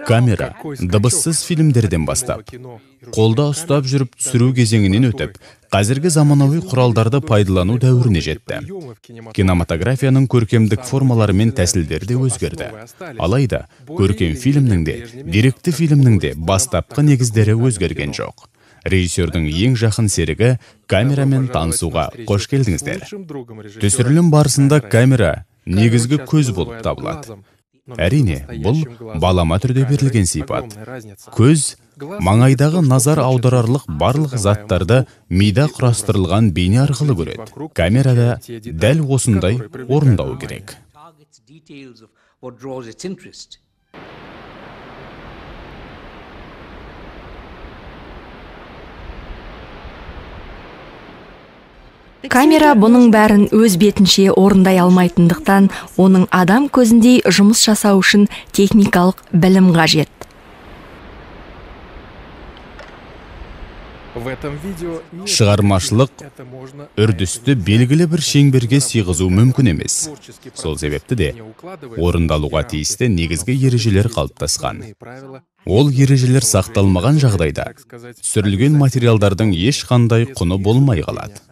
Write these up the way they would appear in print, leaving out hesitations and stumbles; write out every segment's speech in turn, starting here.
Камера дыбыссыз фильмдерден бастап, қолда ұстап жүріп түсіру кезеңінен өтіп, қазіргі заманауи құралдарды пайдалану дәуіріне жетті. Кинематографияның көркемдік формалары мен тәсілдері де өзгерді. Алайда, көркем фильмнің де, деректі фильмнің де бастапқы негіздері өзгерген жоқ. Режиссердің ең жақын серігі камерамен танысуға қош келдіңіздер. Түсірілім барысында камера негізгі көз болып табылады. Әрине, бұл балама түрде берілген сипат. Көз маңайдағы назар аударарлық барлық заттарды мида құрастырылған бейне арқылы көреді. Камерада дәл осындай орындау керек. Камера бұның бәрін өз бетінше орындай алмайтындықтан, оның адам көзіндей жұмыс жасау үшін техникалық білім қажет. Шығармашылық үрдісті белгілі бір шеңберге сыйғызу мүмкін емес. Сол себепті де орындалуға тиісті негізгі ережелер қалыптасқан. Ол ережелер сақталмаған жағдайда түсірілген материалдардың ешқандай құны болмай қалады.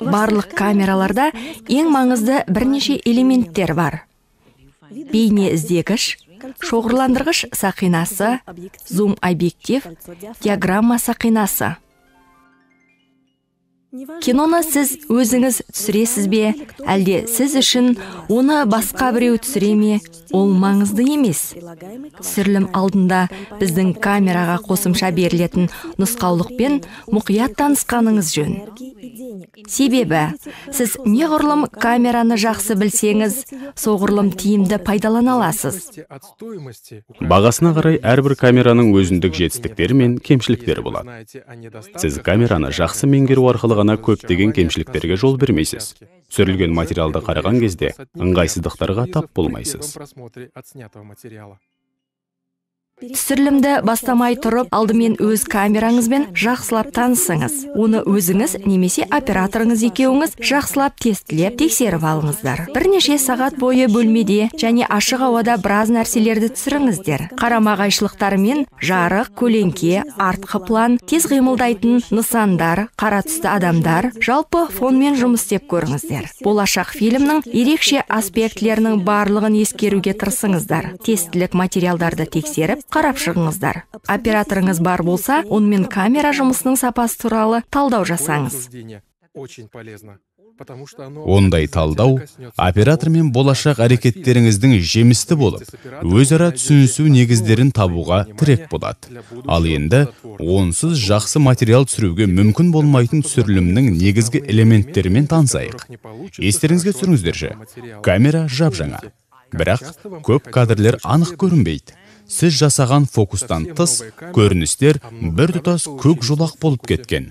Барлық камераларда ең маңызды бірнеше элементтер бар. Бейне іздегіш, шоғырландырғыш сақинасы, зум объектив, диаграмма сақинасы. Киноны сіз өзіңіз түсіресіз бе, әлде сіз үшін оны басқа біреу түсіре ме, ол маңызды емес. Түсірілім алдында біздің камераға қосымша берілетін нұсқаулықпен мұқият танысқаныңыз жөн. Себебі, сіз неғұрлым камераны жақсы білсеңіз, соғұрлым тиімді пайдалана аласыз. Бағасына қарай әрбір камераның өзіндік жетістіктері мен кемшіліктері болады. Сіз камераны жақсы меңгеру арқылы ғана көптеген кемшіліктерге жол бермейсіз. Түсірілген материалды қараған кезде ыңғайсыздықтарға тап болмайсыз. Түсірілімді бастамай тұрып, алдымен өз камераңызбен жақсылап танысыңыз. Оны өзіңіз немесе операторыңыз екеуіңіз жақсылап тестілеп, тексеріп алыңыздар. Бірнеше сағат бойы бөлмеде және ашық ауада біраз нәрселерді түсіріңіздер. Қарама-қайшылықтармен жарық, көлеңке, артқы план, тез қимылдайтын нысандар, қара түсті адамдар, жалпы фонмен жұмыс істеп көріңіздер. Болашақ фильмнің ерекше аспектілерінің барлығын ескеруге тырысыңыздар. Тестілік материалдарды тексеріп, қарап шығыңыздар. Операторыңыз бар болса, онымен камера жұмысының сапасы туралы талдау жасаңыз. Ондай талдау оператормен болашақ әрекеттеріңіздің жемісті болып, өзара түсінісу негіздерін табуға тірек болады. Ал енді онсыз жақсы материал түсіруге мүмкін болмайтын түсірілімнің негізгі элементтерімен танысайық. Естеріңізге түсіріңіздерші, камера жап-жаңа, бірақ көп кадрлер анық көрінбейді. Сіз жасаған фокустан тыс көріністер бір тұтас көк жолақ болып кеткен.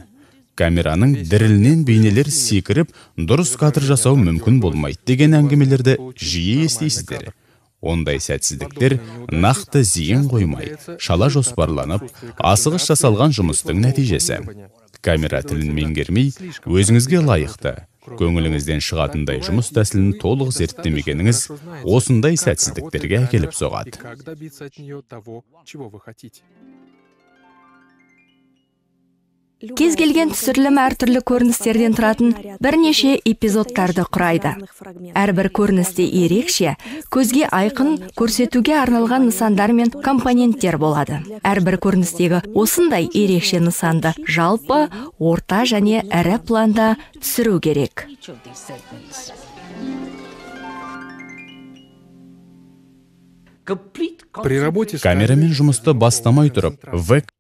Камераның дірілінен бейнелер секіріп, дұрыс кадр жасау мүмкін болмайды деген әңгімелерді жиі естейсіздер. Ондай сәтсіздіктер нақты зейін қоймай, шала жоспарланып, асығыс жасалған жұмыстың нәтижесі. Камера тілін меңгермей, өзіңізге лайықты, көңіліңізден шығатындай жұмыс тәсілін толық зерттемегеніңіз осындай сәтсіздіктерге әкеліп соғады. Кез келген түсірілім әртүрлі көріністерден тұратын бірнеше эпизодтарды құрайды. Әрбір көріністе ерекше, көзге айқын көрсетуге арналған нысандар мен компоненттер болады. Әрбір көріністегі осындай ерекше нысанды жалпы, орта және ірі планда түсіру керек. Камерамен жұмысты бастамай тұрып,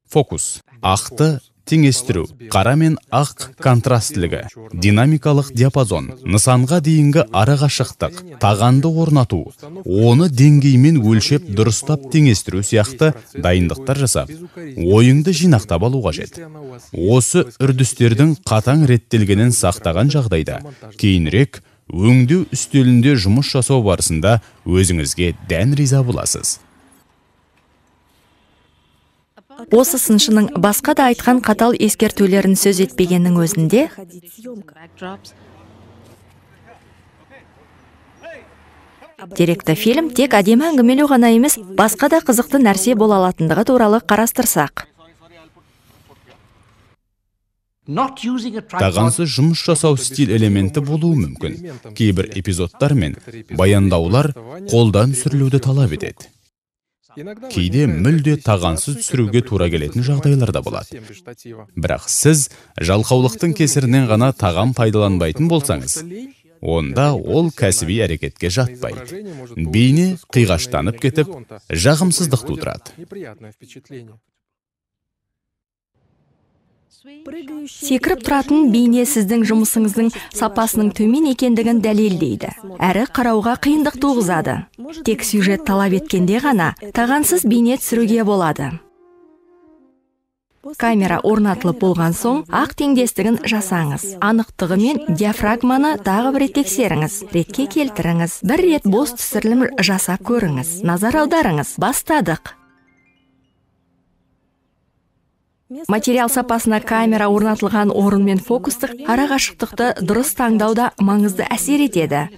фокус, ақты теңестіру, қара мен ақ контрастлігі, динамикалық диапазон, нысанға дейінгі арақашықтық, тағанды орнату, оны деңгеймен өлшеп дұрыстап теңестіру сияқты дайындықтар жасап, ойыңды жинақтап алу қажет. Осы үрдістердің қатаң реттелгенін сақтаған жағдайда, кейінірек өңдеу үстелінде жұмыс жасау барысында өзіңізге дән риза боласыз. Осы сыншының басқа да айтқан қатал ескертулерін сөз етпегеннің өзінде, Деректі фильм тек әдемі әңгімелеу ғана емес, басқа да қызықты нәрсе бола алатындығы туралы қарастырсақ. Тағансыз жұмыс жасау стиль элементі болуы мүмкін. Кейбір эпизодтар мен баяндаулар қолдан түсірілуді талап етеді. Кейде мүлде тағансыз түсіруге тура келетін жағдайлар да болады. Бірақ сіз жалқаулықтың кесірінен ғана тағам пайдаланбайтын болсаңыз, онда ол кәсіби әрекетке жатпайды. Бейне қиғаштанып кетіп, жағымсыздық тудырады. Секіріп тұратын бейне сіздің жұмысыңыздың сапасының төмен екендігін дәлелдейді, әрі қарауға қиындық туғызады. Тек сюжет талап еткенде ғана тағансыз бейне түсіруге болады. Камера орнатылып болған соң, ақ теңдестігін жасаңыз. Анықтығы мен диафрагманы тағы бір рет тексеріңіз, ретке келтіріңіз. Бір рет бос түсірілім жасап көріңіз. Назар аударыңыз. Бастадық. Материал сапасына камера орнатылған орын мен фокустық арақашықтықты дұрыс таңдауда маңызды әсер етеді.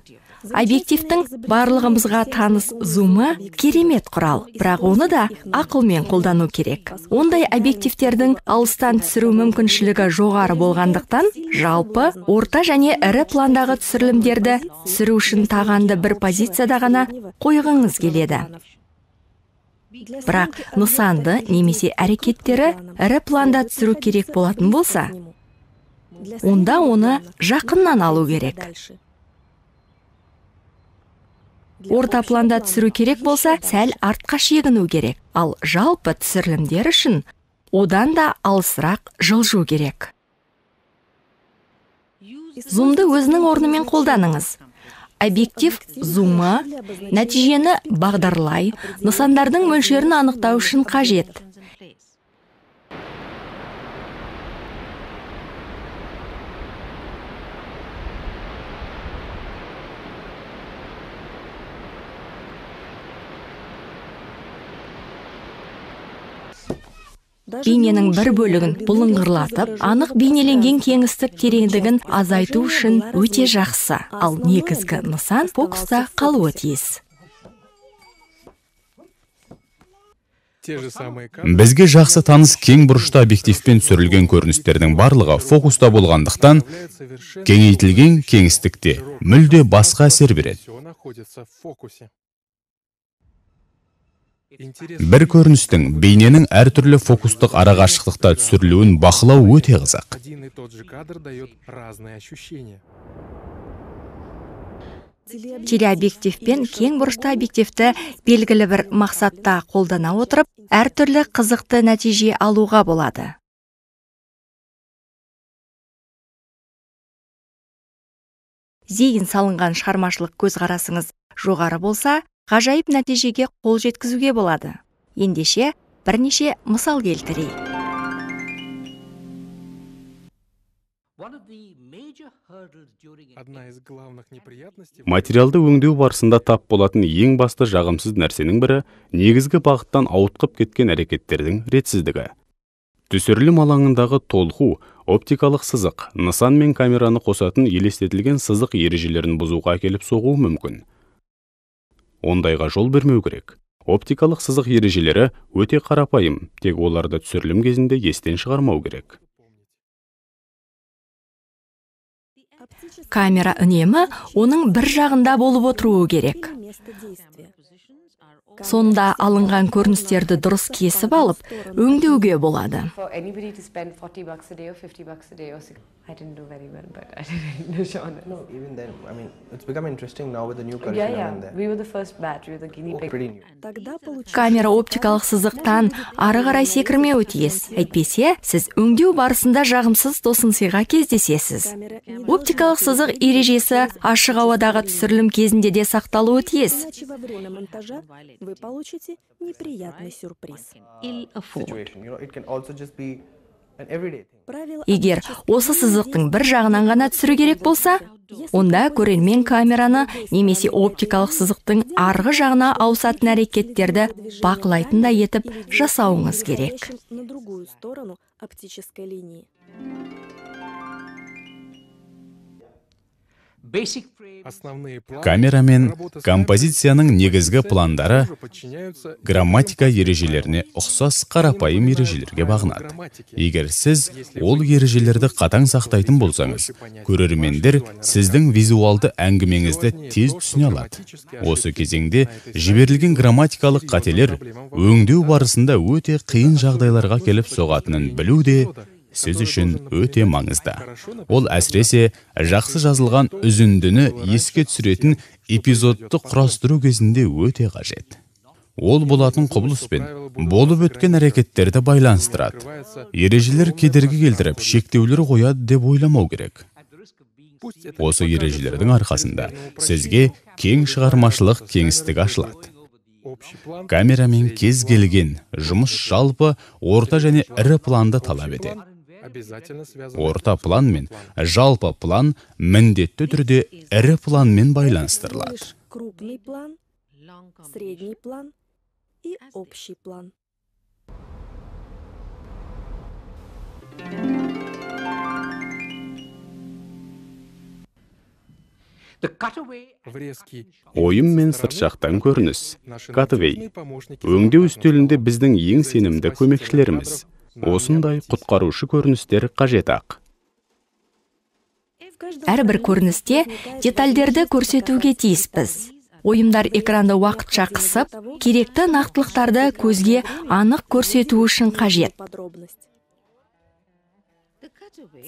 Объективтің барлығымызға таныс зумы керемет құрал, бірақ оны да ақылмен қолдану керек. Ондай объективтердің алыстан түсіру мүмкіншілігі жоғары болғандықтан, жалпы орта және ірі пландағы түсірілімдерді түсіру үшін тағанды бір позицияда ғана қойғыңыз келеді. Бірақ нысанды немесе әрекеттері ірі планда түсіру керек болатын болса, онда оны жақыннан алу керек. Орта планда түсіру керек болса, сәл артқа шегіну керек. Ал жалпы түсірілімдер үшін одан да алысырақ жылжу керек. Зумды өзінің орнымен қолданыңыз. Объектив зумы нәтижені бағдарлай, нысандардың мөлшерін анықтау үшін қажет. Бейненің бір бөлігін бұлыңғырлатып, анық бейнеленген кеңістік тереңдігін азайту үшін өте жақсы. Ал негізгі нысан фокуста қалуы тиіс. Бізге жақсы таныс кең бұрышты объективпен түсірілген көріністердің барлығы фокуста болғандықтан, кеңейтілген кеңістікте мүлде басқа әсер береді. Бір көріністің бейненің әртүрлі фокустық арақашықтықта түсірілуін бақылау өте қызық. Телеобъектив пен кең бұрышты объективті белгілі бір мақсатта қолдана отырып, әртүрлі қызықты нәтиже алуға болады. Зейін салынған шығармашылық көзқарасыңыз жоғары болса, ғажайып нәтижеге қол жеткізуге болады. Ендеше, бірнеше мысал келтірейік. Материалды өңдеу барысында тап болатын ең басты жағымсыз нәрсенің бірі негізгі бағыттан ауытқып кеткен әрекеттердің ретсіздігі. Түсірілім алаңындағы толқу, оптикалық сызық, нысан мен камераны қосатын елестетілген сызық ережелерін бұзуға әкеліп соғуы мүмкін. Ондайға жол бермеу керек. Оптикалық сызық ережелері өте қарапайым, тек оларды түсірілім кезінде естен шығармау керек. Камера үнемі оның бір жағында болып отыруы керек. Сонда алынған көріністерді дұрыс кесіп алып, өңдеуге болады. Камера оптикалық сызықтан ары қарай секірмеуі тиіс. Әйтпесе, сіз өңдеу барысында жағымсыз тосынсыйға кездесесіз. Оптикалық сызық ережесі ашық ауадағы түсірілім кезінде де сақталуы тиіс. Вы получите неприятный сюрприз. Егер осы сызықтың бір жағынан ғана түсіру керек болса, онда көрермен камераны немесе оптикалық сызықтың арғы жағына ауысатын әрекеттерді бақылайтындай етіп жасауыңыз керек. Камера мен композицияның негізгі пландары грамматика ережелеріне ұқсас қарапайым ережелерге бағынады. Егер сіз ол ережелерді қатаң сақтайтын болсаңыз, көрермендер сіздің визуалды әңгімеңізді тез түсіне алады. Осы кезеңде жіберілген грамматикалық қателер өңдеу барысында өте қиын жағдайларға келіп соғатынын білу де сіз үшін өте маңызды. Ол әсіресе жақсы жазылған үзіндіні еске түсіретін эпизодты құрастыру кезінде өте қажет. Ол болатын құбылыспен болып өткен әрекеттерді байланыстырады. Ережелер кедергі келтіріп, шектеулер қояды деп ойламау керек. Осы ережелердің арқасында сізге кең шығармашылық кеңістік ашылады. Камерамен кез келген жұмыс жалпы, орта және ірі планды талап етеді. Орта план мен жалпы план міндетті түрде ірі планмен байланыстырылады. Крупный план, средний план и общий план. Ойым мен сыртжақтан көрініс. Катвей. Өңдеу үстелінде біздің ең сенімді көмекшілеріміз. Осындай құтқарушы көріністер қажет ақ. Әрбір көріністе детальдерді көрсетуге тиіспіз. Ойымдар экранды уақытша қысып, керекті нақтылықтарды көзге анық көрсету үшін қажет.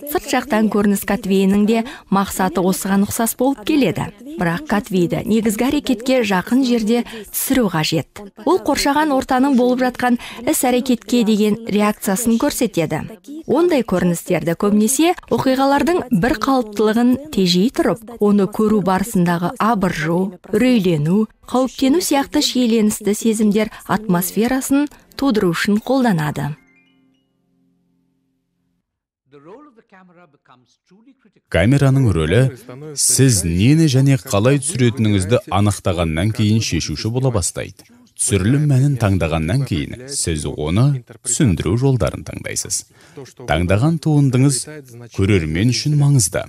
Сырт жақтан көрініс Катвейінің де мақсаты осыған ұқсас болып келеді. Бірақ Катвейді негізгі әрекетке жақын жерде түсіру қажет. Ол қоршаған ортаның болып жатқан іс-әрекетке деген реакциясын көрсетеді. Ондай көріністерді көбінесе оқиғалардың бір қалыптылығын тежей тұрып, оны көру барысындағы абыржу, үрейлену, қауіптену сияқты шиеленісті сезімдер атмосферасын тудыру үшін қолданады. Камераның рөлі сіз нені және қалай түсіретініңізді анықтағаннан кейін шешуші бола бастайды. Түсірілім мәнін таңдағаннан кейін сіз оны түсіндіру жолдарын таңдайсыз. Таңдаған туындыңыз көрермен үшін маңызды.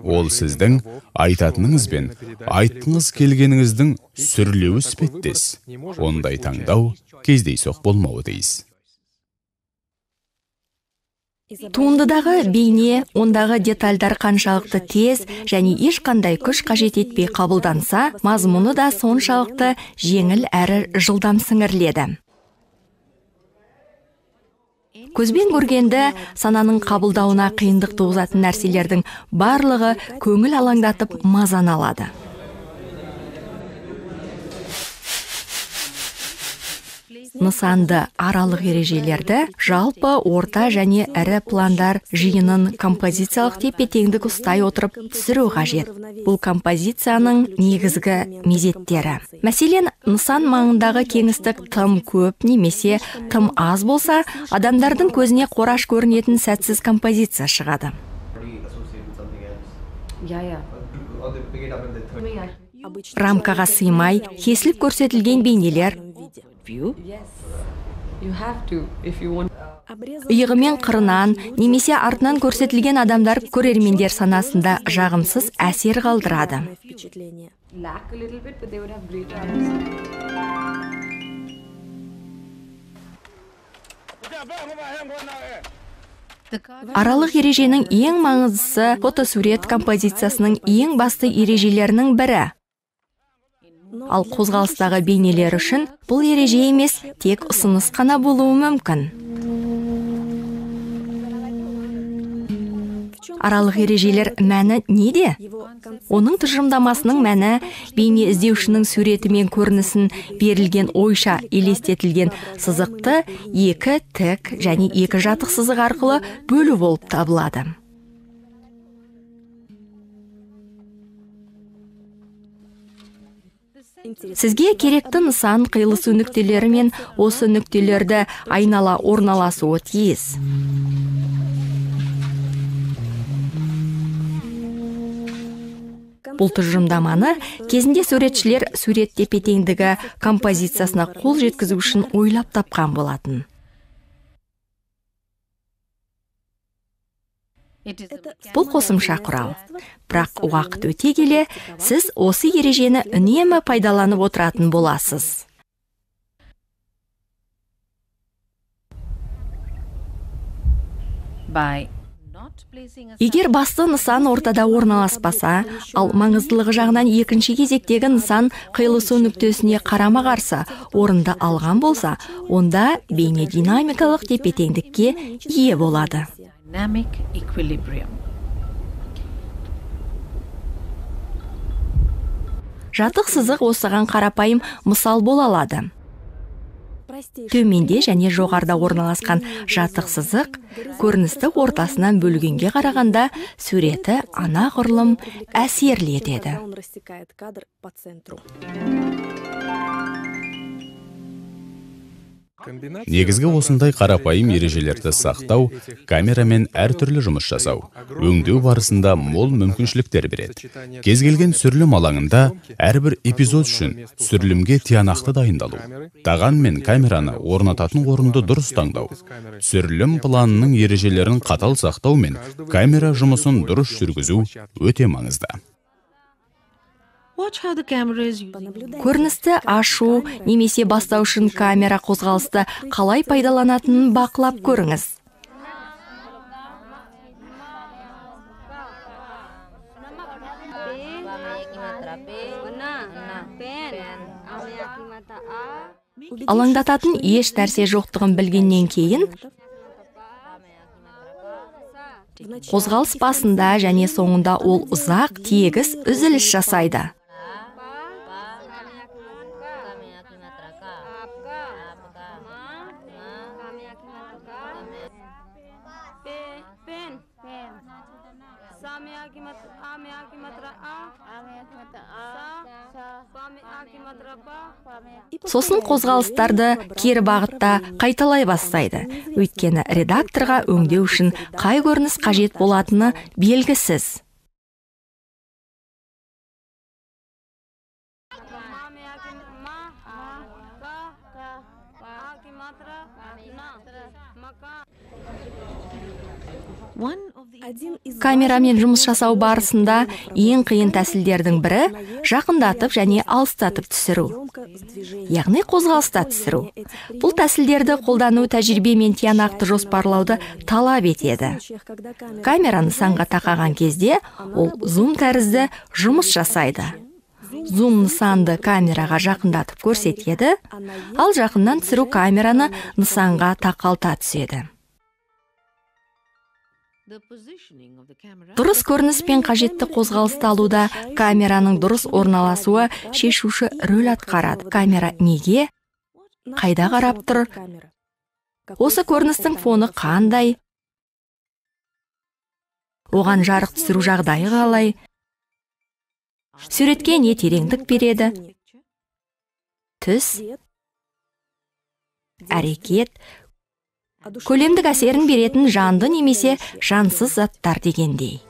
Ол сіздің айтатыныңыз бен айтқыңыз келгеніңіздің сүрлеуі іспеттес. Ондай таңдау кездейсоқ болмауы тиіс. Туындыдағы бейне, ондағы детальдар қаншалықты тез және ешқандай күш қажет етпей қабылданса, мазмұны да соншалықты жеңіл әрі жылдам сіңіріледі. Көзбен көргенді сананың қабылдауына қиындық туғызатын нәрселердің барлығы көңіл алаңдатып мазаны алады. Нысанды аралық ережелерді жалпы, орта және ірі пландар жиынын композициялық тепе-теңдік ұстай отырып түсіру қажет. Бұл композицияның негізгі мезеттері. Мәселен, нысан маңындағы кеңістік тым көп немесе тым аз болса, адамдардың көзіне қораш көрінетін сәтсіз композиция шығады. Рамкаға сыймай, кесіліп көрсетілген бейнелер, иығымен қырынан немесе артынан көрсетілген адамдар көрермендер санасында жағымсыз әсер қалдырады. Аралық ереженің ең маңыздысы фотосурет композициясының ең басты ережелерінің бірі. Ал қозғалыстағы бейнелер үшін бұл ереже емес, тек ұсыныс қана болуы мүмкін. Аралық ережелер мәні неде? Оның тұжырымдамасының мәні бейне іздеушінің суреті мен көрінісін берілген ойша елестетілген сызықты екі тік және екі жатық сызық арқылы бөлу болып табылады. Сізге керекті нысан қиылысу нүктелері мен осы нүктелерді айнала орналасуы тиіс. Бұл тұжырымдаманы кезінде суретшілер сурет тепе-теңдігі композициясына қол жеткізу үшін ойлап тапқан болатын. Бұл қосымша құрал. Бірақ уақыт өте келе, сіз осы ережені үнемі пайдаланып отыратын боласыз. Егер басты нысан ортада орналаспаса, ал маңыздылығы жағынан екінші кезектегі нысан қиылысу нүктесіне қарама-қарсы орынды алған болса, онда бейнединамикалық тепе-теңдікке ие болады. Жатық сызық осыған қарапайым мысал бола алады. Төменде және жоғарда орналасқан жатық сызық көріністі ортасынан бөлгенге қарағанда суреті анағұрлым әсерлі етеді. Негізгі осындай қарапайым ережелерді сақтау, камерамен әртүрлі жұмыс жасау, өңдеу барысында мол мүмкіншіліктер береді. Кез келген түсірілім алаңында әрбір эпизод үшін түсірілімге тиянақты дайындалу, таған мен камераны орнататын орынды дұрыс таңдау, түсірілім планының ережелерін қатал сақтау мен камера жұмысын дұрыс жүргізу өте маңызды. Көріністі ашу немесе бастау үшін камера қозғалысты қалай пайдаланатынын бақылап көріңіз. Алаңдататын еш нәрсе жоқтығын білгеннен кейін, қозғалыс басында және соңында ол ұзақ тегіс үзіліс жасайды. Сосын қозғалыстарды кері бағытта қайталай бастайды. Өйткені редакторға өңдеу үшін қай көрініс қажет болатыны белгісіз. Камерамен жұмыс жасау барысында ең қиын тәсілдердің бірі жақындатып және алыстатып түсіру. Яғни қозғалыста түсіру. Бұл тәсілдерді қолдану тәжірибе мен тиянақты жоспарлауды талап етеді. Камера нысанға тақаған кезде ол зум тәрізді жұмыс жасайды. Зум нысанды камераға жақындатып көрсетеді, ал жақыннан түсіру камераны нысанға тақалта түседі. Дұрыс көрініс пен қажетті қозғалысты алуда камераның дұрыс орналасуы шешуші рөл атқарады. Камера неге? Қайда қарап тұр? Осы көріністің фоны қандай? Оған жарық түсіру жағдайы қалай? Суретке не тереңдік береді? Түс, әрекет, көлемдік әсерін беретін жанды немесе жансыз заттар дегендей.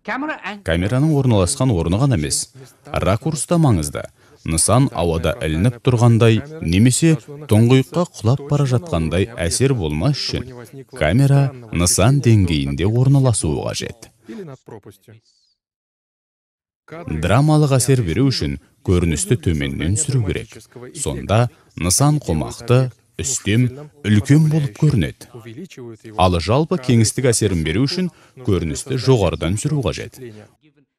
Камераның орналасқан орны ғана емес, ракурста маңызды. Нысан ауада ілініп тұрғандай, немесе тұңғиыққа құлап бара жатқандай әсер болмас үшін, камера нысан деңгейінде орналасуы қажет. Драмалық әсер беру үшін көріністі төменнен сүру керек. Сонда нысан қомақты, үстем, үлкен болып көрінеді. Ал жалпы кеңістік әсерін беру үшін көріністі жоғарыдан сүру қажет.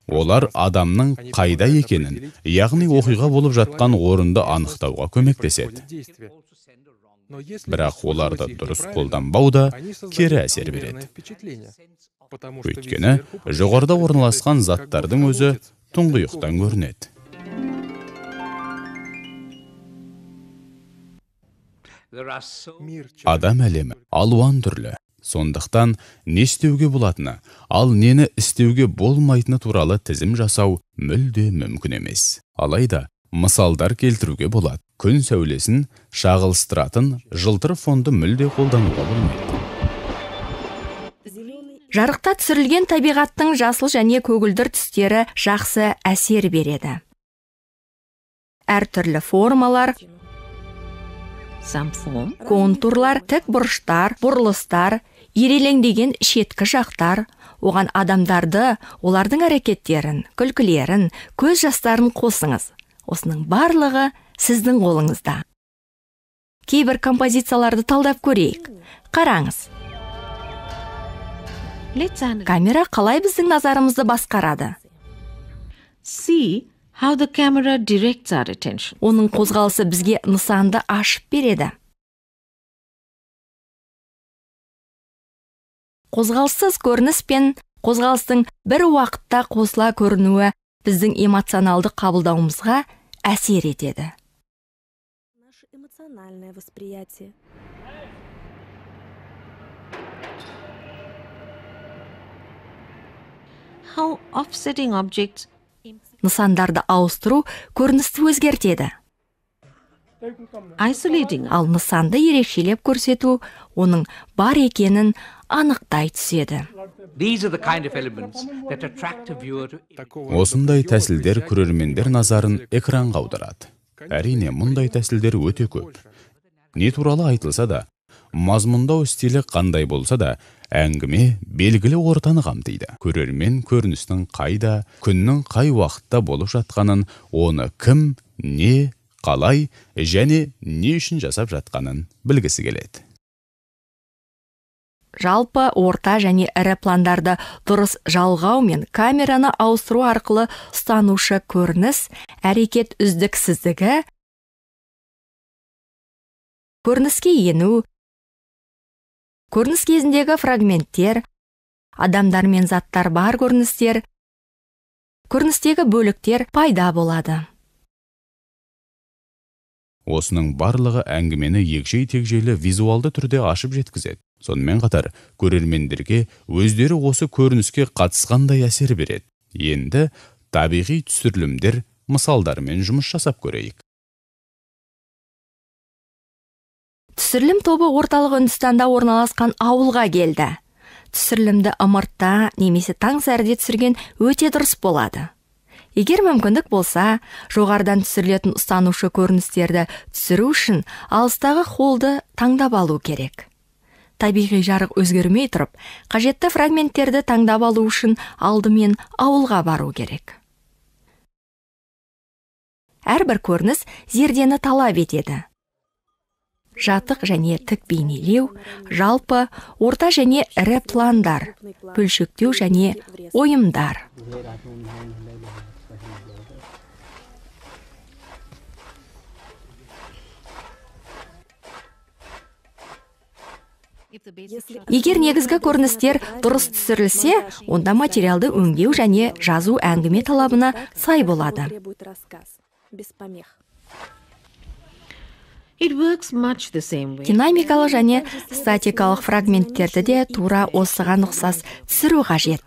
Олар адамның қайда екенін, яғни оқиға болып жатқан орынды анықтауға көмектеседі. Бірақ оларды дұрыс қолданбау да кері әсер береді. Өйткені жоғарыда орналасқан заттардың өзі тұңғиықтан көрінеді. Адам әлемі алуан түрлі. Сондықтан не істеуге болатыны, ал нені істеуге болмайтыны туралы тізім жасау мүлде мүмкін емес. Алайда мысалдар келтіруге болады. Күн сәулесін шағылыстыратын жылтыр фонды мүлде қолдануға болмайды. Жарықта түсірілген табиғаттың жасыл және көгілдір түстері жақсы әсер береді. Әртүрлі формалар, контурлар, тік бұрыштар, бұрылыстар, ирелеңдеген шеткі жақтар, оған адамдарды, олардың әрекеттерін, күлкілерін, көз жастарын қосыңыз. Осының барлығы сіздің қолыңызда. Кейбір композицияларды талдап көрейік. Қараңыз. Камера қалай біздің назарымызды басқарады? Оның қозғалысы бізге нысанды ашып береді. Қозғалыссыз көрініс пен қозғалыстың бір уақытта қосыла көрінуі біздің эмоционалды қабылдауымызға әсер етеді. Наше эмоциональное восприятие. Нысандарды ауыстыру көріністі өзгертеді. Ал нысанды ерекшелеп көрсету оның бар екенін анықтай түседі. Осындай тәсілдер көрермендер назарын экранға аударады. Әрине, мұндай тәсілдер өте көп. Не туралы айтылса да, мазмұндау стилі қандай болса да, әңгіме белгілі ортаны қамтиды. Көрермен көріністің қайда, күннің қай уақытта болып жатқанын, оны кім, не, қалай және не үшін жасап жатқанын білгісі келеді. Жалпы орта және ірі пландарды дұрыс жалғау мен камераны ауыстыру арқылы ұстанушы көрініс, әрекет үздіксіздігі, көрініске ену, көрініс кезіндегі фрагменттер, адамдар мен заттар бар көріністер, көріністегі бөліктер пайда болады. Осының барлығы әңгімені егжей-тегжейлі визуалды түрде ашып жеткізеді. Сонымен қатар, көрермендерге өздері осы көрініске қатысқандай әсер береді. Енді табиғи түсірілімдер мысалдарымен жұмыс жасап көрейік. Түсірілім тобы орталық Үндістанда орналасқан ауылға келді. Түсірілімді ымыртта немесе таң сәріде түсірген өте дұрыс болады. Егер мүмкіндік болса, жоғарыдан түсірілетін ұстанушы көріністерді түсіру үшін алыстағы холлды таңдап алу керек. Табиғи жарық өзгермей тұрып, қажетті фрагменттерді таңдап алу үшін алдымен ауылға бару керек. Әрбір көрініс зердені талап етеді. Жатық және тік бейнелеу, жалпы, орта және ірі пландар, бөлшектеу және ойымдар. Егер негізгі көріністер дұрыс түсірілсе, онда материалды өңдеу және жазу әңгіме талабына сай болады. Динамикалық және статикалық фрагменттерді де тура осыған ұқсас түсіру қажет.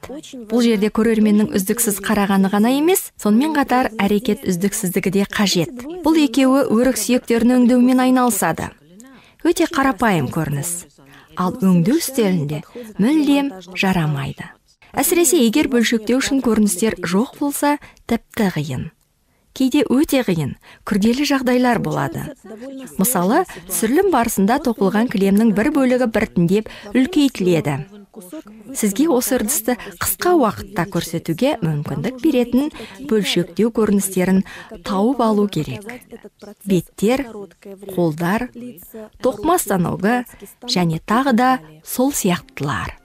Бұл жерде көрерменнің үздіксіз қарағаны ғана емес, сонымен қатар әрекет үздіксіздігі де қажет. Бұл екеуі өрік сүйектерін өңдеумен айналысады. Өте қарапайым көрініс. Ал өңдеу стилінде мүлдем жарамайды. Әсіресе егер бөлшектеу үшін көріністер жоқ болса, тіпті қиын. Кейде өте қиын, күрделі жағдайлар болады. Мысалы, түсірілім барысында тоқылған кілемнің бір бөлігі біртіндеп үлкейтіледі. Сізге осы үрдісті қысқа уақытта көрсетуге мүмкіндік беретін бөлшектеу көріністерін тауып алу керек. Беттер, қолдар, тоқыма станогы және тағы да сол сияқтылар.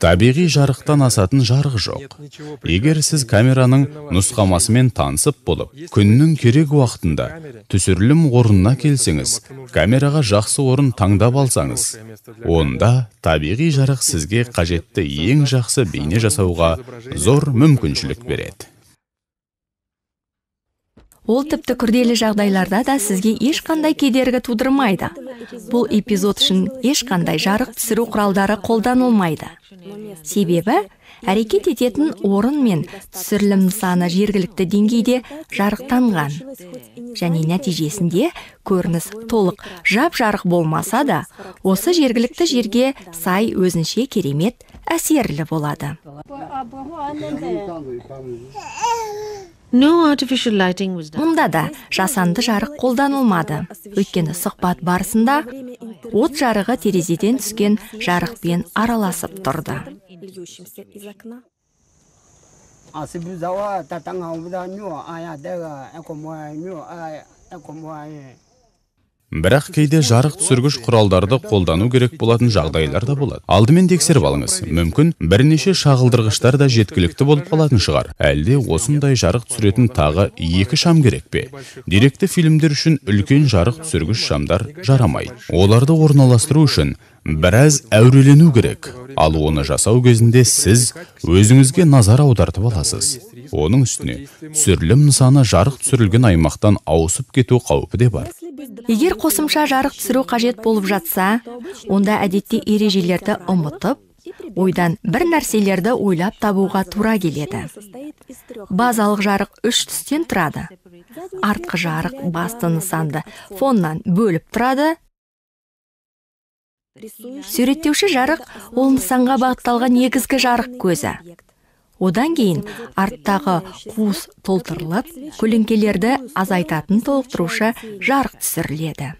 Табиғи жарықтан асатын жарық жоқ. Егер сіз камераның нұсқамасымен танысып болып, күннің керек уақытында түсірілім орнына келсеңіз, камераға жақсы орын таңдап алсаңыз, онда табиғи жарық сізге қажетті ең жақсы бейне жасауға зор мүмкіншілік береді. Ол тіпті күрделі жағдайларда да сізге ешқандай кедергі тудырмайды. Бұл эпизод үшін ешқандай жарық түсіру құралдары қолданылмайды. Себебі, әрекет ететін орын мен түсірілім нысаны жергілікті деңгейде жарықтанған. Және нәтижесінде көрініс толық жап-жарық болмаса да, осы жергілікті жерге сай өзінше керемет әсерлі болады. Мұнда да жасанды жарық қолданылмады. Өйткені сұхбат барысында от жарығы терезеден түскен жарықпен араласып тұрды. Льющимся из окна. Бірақ кейде жарық түсіргіш құралдарды қолдану керек болатын жағдайлар да болады. Алдымен тексеріп алыңыз. Мүмкін бірнеше шағылдырғыштар да жеткілікті болып қалатын шығар. Әлде осындай жарық түсіретін тағы 2 шам керек пе? Деректі фильмдер үшін үлкен жарық түсіргіш шамдар жарамайды. Оларды орналастыру үшін біраз әурелену керек. Ал оны жасау кезінде сіз өзіңізге назар аудартып аласыз. Оның үстіне түсірілім нысаны жарық түсірілген аймақтан ауысып кету қаупі де бар. Егер қосымша жарық түсіру қажет болып жатса, онда әдетте ережелерді ұмытып, ойдан бір нәрселерді ойлап табуға тура келеді. Базалық жарық 3 түстен тұрады. Артқы жарық басты нысанды фоннан бөліп тұрады. Суреттеуші жарық ол нысанға бағытталған негізгі жарық көзі. Одан кейін арттағы қуыс толтырылып, көлеңкелерді азайтатын толықтырушы жарық түсіріледі.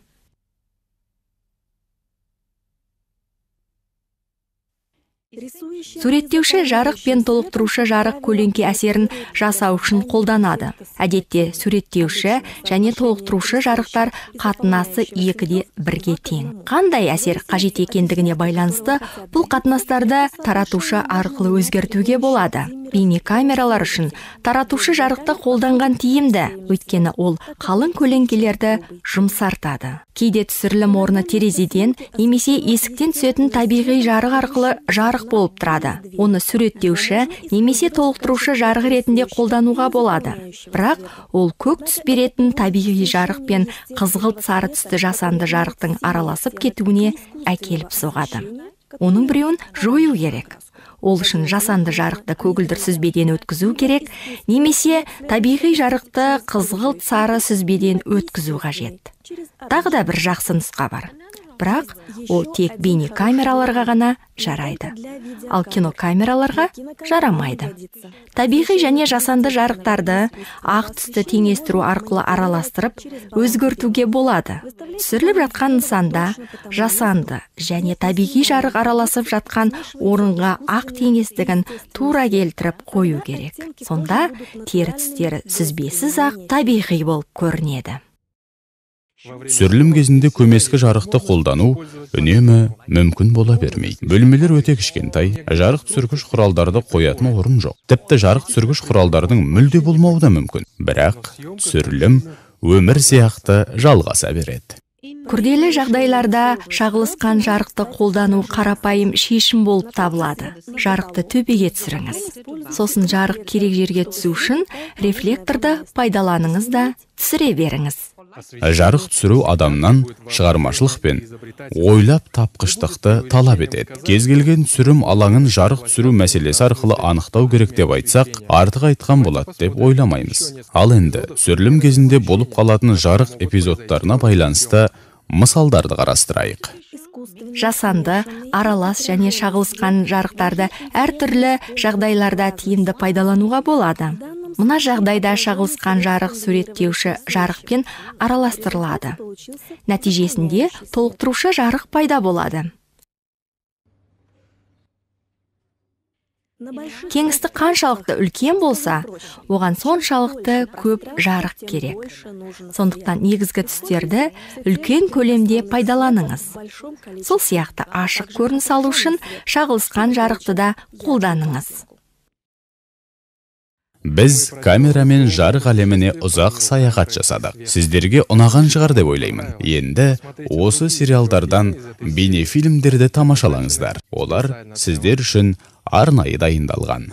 Суреттеуші жарық пен толықтырушы жарық көлеңке әсерін жасау үшін қолданады. Әдетте суреттеуші және толықтырушы жарықтар қатынасы 2-де 1-ге тең. Қандай әсер қажет екендігіне байланысты бұл қатынастарды таратушы арқылы өзгертуге болады. Бейнекамералар үшін таратушы жарықты қолданған тиімді, өйткені ол қалың көлеңкелерді жұмсартады. Кейде түсірілім орны терезеден немесе есіктен түсетін табиғи жарық арқылы жарық болып тұрады. Оны суреттеуші немесе толықтырушы жарық ретінде қолдануға болады. Бірақ ол көк түс беретін табиғи жарық пен қызғылт сары түсті жасанды жарықтың араласып кетуіне әкеліп соғады. Оның біреуін жою керек. Ол үшін жасанды жарықты көгілдір сүзбеден өткізу керек, немесе табиғи жарықты қызғылт сары сүзбеден өткізу қажет. Тағы да бір жақсы нұсқа бар. Бірақ ол тек бейнекамераларға ғана жарайды. Ал кинокамераларға жарамайды. Табиғи және жасанды жарықтарды ақ түсті теңестіру арқылы араластырып, өзгертуге болады. Түсіріліп жатқан нысанда жасанды және табиғи жарық араласып жатқан орынға ақ теңестігін тура келтіріп қою керек. Сонда тері түстері сүзбесіз ақ табиғи болып көрінеді. Түсірілім кезінде көмескі жарықты қолдану үнемі мүмкін бола бермейді. Бөлмелер өте кішкентай, жарық түсіргіш құралдарды қоятын орын жоқ. Тіпті жарық түсіргіш құралдардың мүлде болмауы да мүмкін. Бірақ түсірілім өмір сияқты жалғаса береді. Күрделі жағдайларда шағылысқан жарықты қолдану қарапайым шешім болып табылады. Жарықты төбеге түсіріңіз. Сосын жарық керек жерге түсу үшін рефлекторды пайдаланыңыз да түсіре беріңіз. Жарық түсіру адамнан шығармашылық пен ойлап тапқыштықты талап етеді. Кез келген түсірім алаңын жарық түсіру мәселесі арқылы анықтау керек деп айтсақ, артық айтқан болады деп ойламаймыз. Ал енді түсірілім кезінде болып қалатын жарық эпизодтарына байланысты мысалдарды қарастырайық. Жасанды, аралас және шағылысқан жарықтарды әртүрлі жағдайларда тиімді пайдалануға болады. Мына жағдайда шағылысқан жарық суреттеуші жарықпен араластырылады. Нәтижесінде толықтырушы жарық пайда болады. Кеңістік қаншалықты үлкен болса, оған соншалықты көп жарық керек. Сондықтан негізгі түстерді үлкен көлемде пайдаланыңыз. Сол сияқты ашық көрініс алу үшін шағылысқан жарықты да қолданыңыз. Біз камерамен жарық әлеміне ұзақ саяхат жасадық. Сіздерге ұнаған шығар деп ойлаймын. Енді осы сериалдардан бейнефильмдерді тамашалаңыздар. Олар сіздер үшін арнайы дайындалған.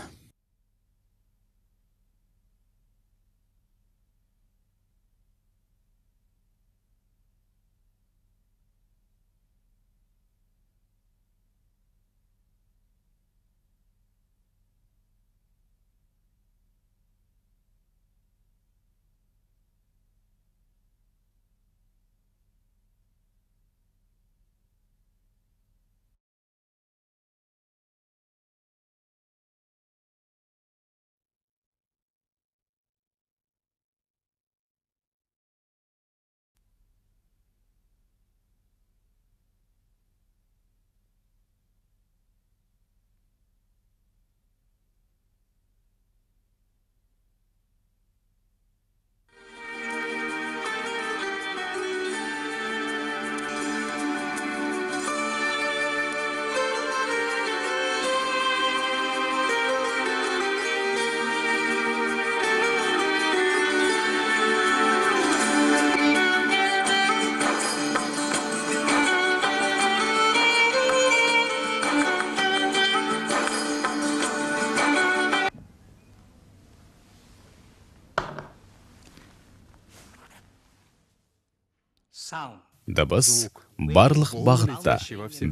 Дыбыс барлық бағытта,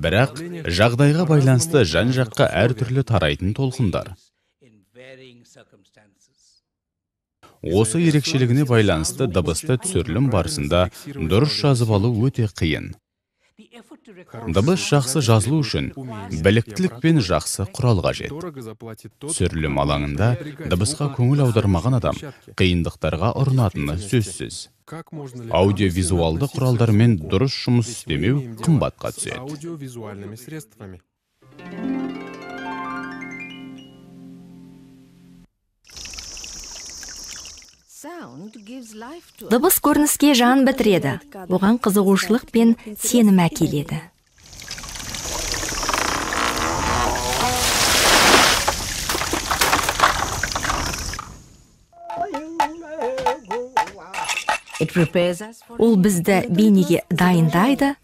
бірақ жағдайға байланысты жан-жаққа әртүрлі тарайтын толқындар. Осы ерекшелігіне байланысты дыбысты түсірілім барысында дұрыс жазып алу өте қиын. Дыбыс жақсы жазылу үшін біліктілік пен жақсы құрал қажет. Түсірілім алаңында дыбысқа көңіл аудармаған адам қиындықтарға ұрынатыны сөзсіз. Аудиовизуалды құралдармен дұрыс жұмыс істемеу қымбатқа түседі. Дыбыс көрініске жан бітіреді, оған қызығушылық пен сенім әкеледі. Ол бізді бейнеге дайындайды,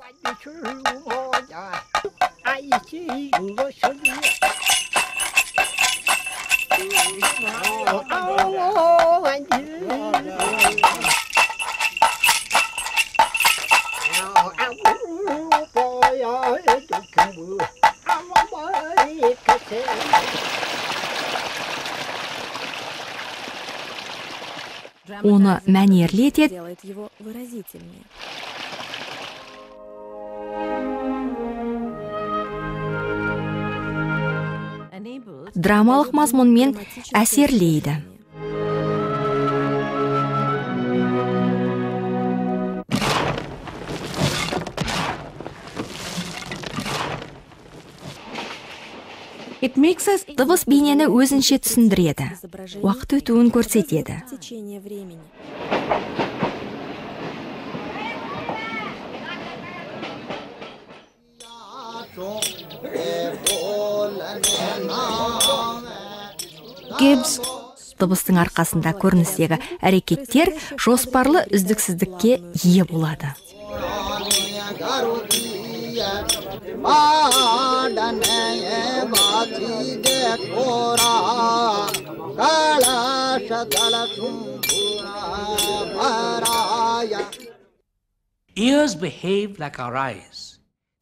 оны мәнерлі етеді, делает его выразительнее. драмалық мазмұнмен әсерлейді. Дыбыс бейнені өзінше түсіндіреді, уақыт өтуін көрсетеді. Течение времени. Gibbs дыбыстың арқасында көріністегі әрекеттер жоспарлы үздіксіздікке ие болады. Ears behave like our eyes.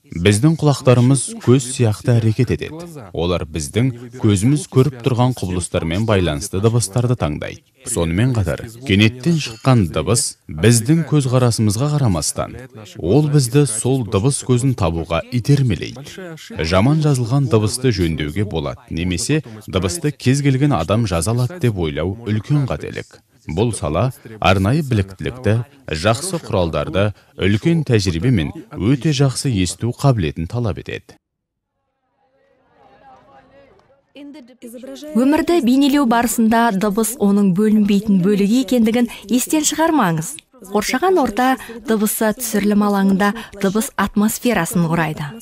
Біздің құлақтарымыз көз сияқты әрекет етеді. Олар біздің көзіміз көріп тұрған құбылыстармен байланысты дыбыстарды таңдайды. Сонымен қатар, кенеттен шыққан дыбыс біздің көзқарасымызға қарамастан, ол бізді сол дыбыс көзін табуға итермелейді. Жаман жазылған дыбысты жөндеуге болады, немесе дыбысты кез келген адам жаза алады деп ойлау үлкен қателік. Бұл сала арнайы біліктілікті, жақсы құралдарды, үлкен тәжірибе мен өте жақсы есту қабілетін талап етеді. Өмірді бейнелеу барысында дыбыс оның бөлінбейтін бөлігі екендігін естен шығармаңыз. Қоршаған орта дыбысы түсірілім алаңында дыбыс атмосферасын құрайды.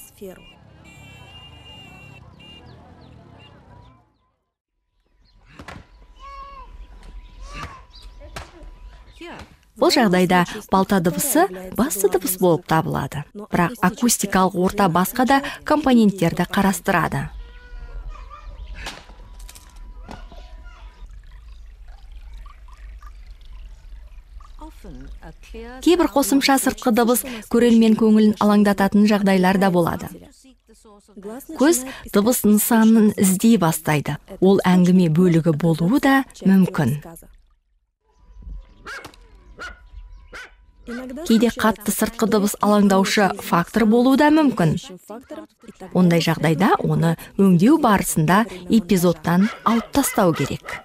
Бұл жағдайда балта дыбысы басты дыбыс болып табылады. Бірақ акустикалық орта басқа да компоненттерді қарастырады. Кейбір қосымша сыртқы дыбыс көрермен көңілін алаңдататын жағдайлар да болады. Көз дыбыс нысанын іздей бастайды. Ол әңгіме бөлігі болуы да мүмкін. Кейде қатты сыртқы дыбыс алаңдаушы фактор болуы да мүмкін. Ондай жағдайда оны өңдеу барысында эпизодтан алып тастау керек.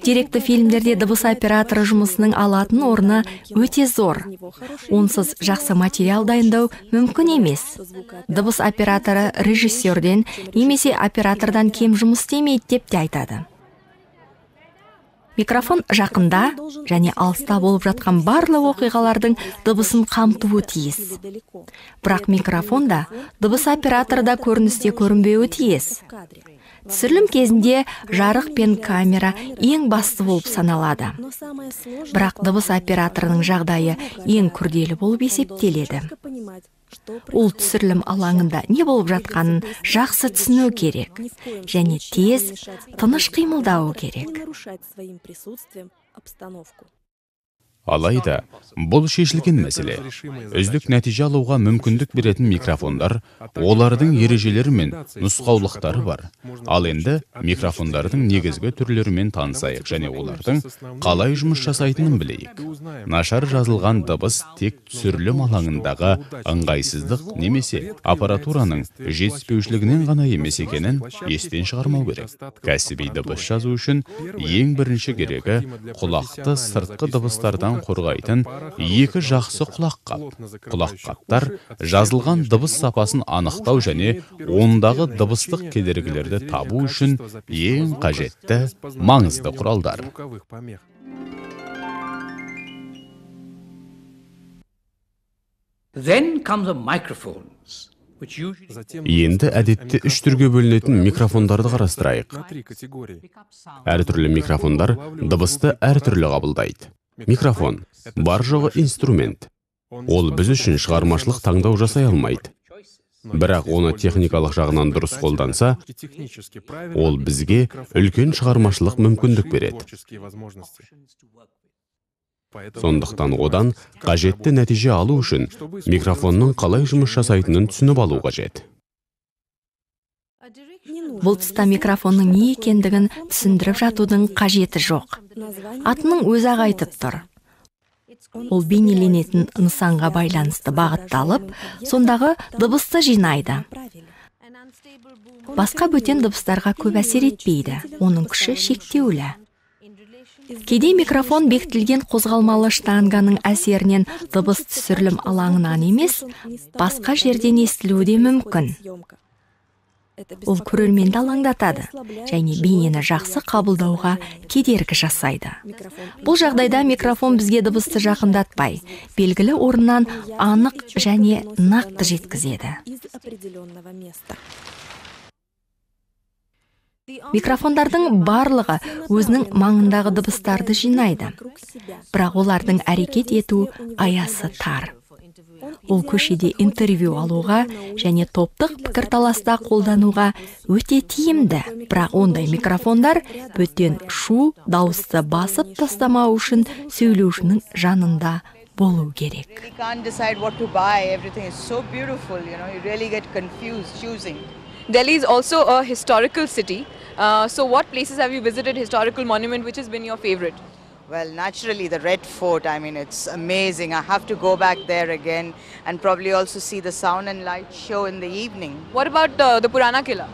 Деректі фильмдерде дыбыс операторы жұмысының алатын орны өте зор. Онсыз жақсы материал дайындау мүмкін емес. Дыбыс операторы режиссерден немесе оператордан кем жұмыс істемейді деп те айтады. Микрофон жақында және алыста болып жатқан барлық оқиғалардың дыбысын қамтуы тиіс. Бірақ микрофонда дыбыс операторы да көріністе көрінбеуі тиіс. Түсірілім кезінде жарық пен камера ең басты болып саналады. Бірақ дыбыс операторының жағдайы ең күрделі болып есептеледі. Ол түсірілім алаңында не болып жатқанын жақсы түсіну керек және тез, тыныш қимылдауы керек. Алайда, бұл шешілген мәселе. Үздік нәтиже алуға мүмкіндік беретін микрофондар, олардың ережелері мен нұсқаулықтары бар. Ал енді микрофондардың негізгі түрлерімен танысайық және олардың қалай жұмыс жасайтынын білейік. Нашар жазылған дыбыс тек түсірілім алаңындағы ыңғайсыздық немесе аппаратураның жетіспеушілігінен ғана емес екенін естен шығармау керек. Кәсіби дыбыс жазу үшін ең бірінші керегі құлақты сыртқы дыбыстардан қорғайтын екі жақсы құлаққап. Құлаққаптар жазылған дыбыс сапасын анықтау және ондағы дыбыстық кедергілерді табу үшін ең қажетті маңызды құралдар. Then comes the microphones, which usually Енді әдетте үш түрге бөлінетін микрофондарды қарастырайық. Әртүрлі микрофондар дыбысты әртүрлі қабылдайды. Микрофон бар жоғы инструмент. Ол біз үшін шығармашылық таңдау жасай алмайды. Бірақ оны техникалық жағынан дұрыс қолданса, ол бізге үлкен шығармашылық мүмкіндік береді. Сондықтан одан қажетті нәтиже алу үшін микрофонның қалай жұмыс жасайтынын түсініп алу қажет. Бұл тұста микрофонның не екендігін түсіндіріп жатудың қажеті жоқ. Атының өзі айтып тұр. Ол бейнеленетін нысанға байланысты бағытталып, сондағы дыбысты жинайды. Басқа бөтен дыбыстарға көп әсер етпейді. Оның күші шектеулі. Кейде микрофон бекітілген қозғалмалы штанганың әсерінен дыбыс түсірілім алаңынан емес, басқа жерден естілуі де мүмкін. Ол көрерменді алаңдатады және бейнені жақсы қабылдауға кедергі жасайды. Бұл жағдайда микрофон бізге дыбысты жақындатпай, белгілі орыннан анық және нақты жеткізеді. Микрофондардың барлығы өзінің маңындағы дыбыстарды жинайды, бірақ олардың әрекет ету аясы тар. Ол көшеде интервью алуға және топтық пікірталаста қолдануға өте тиімді, бірақ ондай микрофондар бөтен шу, дауысты басып тастамау үшін сөйлеушінің жанында болу керек. Delhi is also a historical city. So what places have you visited, historical monument, which has been your favorite? Well, naturally, the Red Fort, I mean, it's amazing. I have to go back there again and probably also see the sound and light show in the evening. What about the Purana Killa?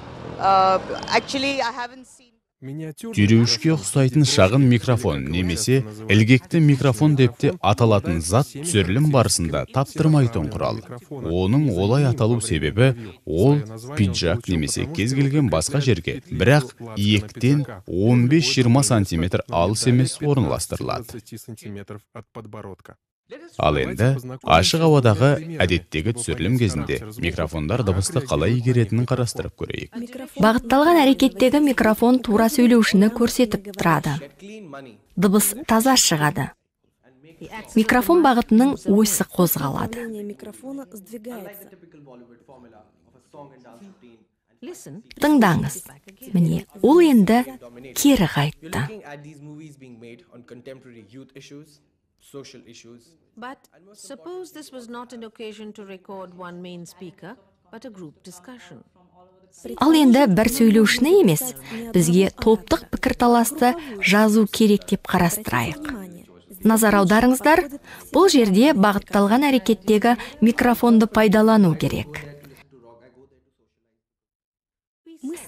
Actually, I haven't seen... Түйреуішке ұқсайтын шағын микрофон немесе ілгекті микрофон деп те аталатын зат түсірілім барысында таптырмайтын құрал. Оның олай аталу себебі ол пиджак немесе кез келген басқа жерге, бірақ иектен 15-20 сантиметр алыс емес орналастырылады. Ал енді ашық ауадағы әдеттегі түсірілім кезінде микрофондар дыбысты қалай игеретінін қарастырып көрейік. Бағытталған әрекеттегі микрофон тура сөйлеушіні көрсетіп тұрады. Дыбыс таза шығады. Микрофон бағытының ойсы қозғалады. Тыңдаңыз. Міне, ол енді кері қайтты. But suppose this was not an occasion to record one main speaker, but a group discussion. Ал енді бір сөйлеушіні емес, бізге топтық пікірталасты жазу керек деп қарастырайық. Назар аударыңыздар, бұл жерде бағытталған әрекеттегі микрофонды пайдалану керек.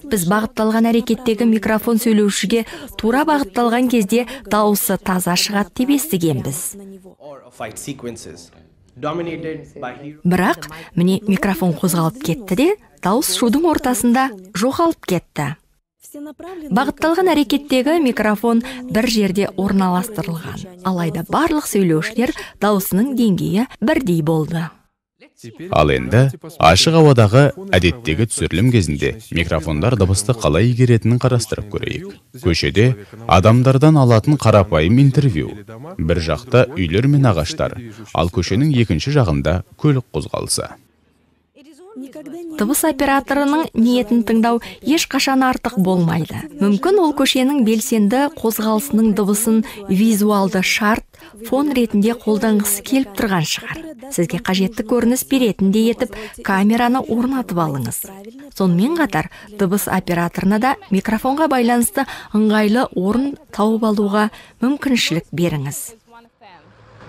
Біз бағытталған әрекеттегі микрофон сөйлеушіге тура бағытталған кезде дауысы таза шығады деп естігенбіз. Бірақ, міне микрофон қозғалып кетті де, дауыс шудың ортасында жоғалып кетті. Бағытталған әрекеттегі микрофон бір жерде орналастырылған, алайда барлық сөйлеушілер дауысының деңгейі бірдей болды. Ал енді ашық ауадағы әдеттегі түсірілім кезінде микрофондар дыбысты қалай игеретінін қарастырып көрейік. Көшеде адамдардан алатын қарапайым интервью. Бір жақта үйлер мен ағаштар, ал көшенің екінші жағында көлік қозғалысы. Дыбыс операторының ниетін тыңдау ешқашан артық болмайды. Мүмкін ол көшенің белсенді қозғалысының дыбысын визуалды шарт, фон ретінде қолданғысы келіп тұрған шығар. Сізге қажетті көрініс беретіндей етіп камераны орнатып алыңыз. Сонымен қатар, дыбыс операторына да микрофонға байланысты ыңғайлы орын тауып алуға мүмкіншілік беріңіз.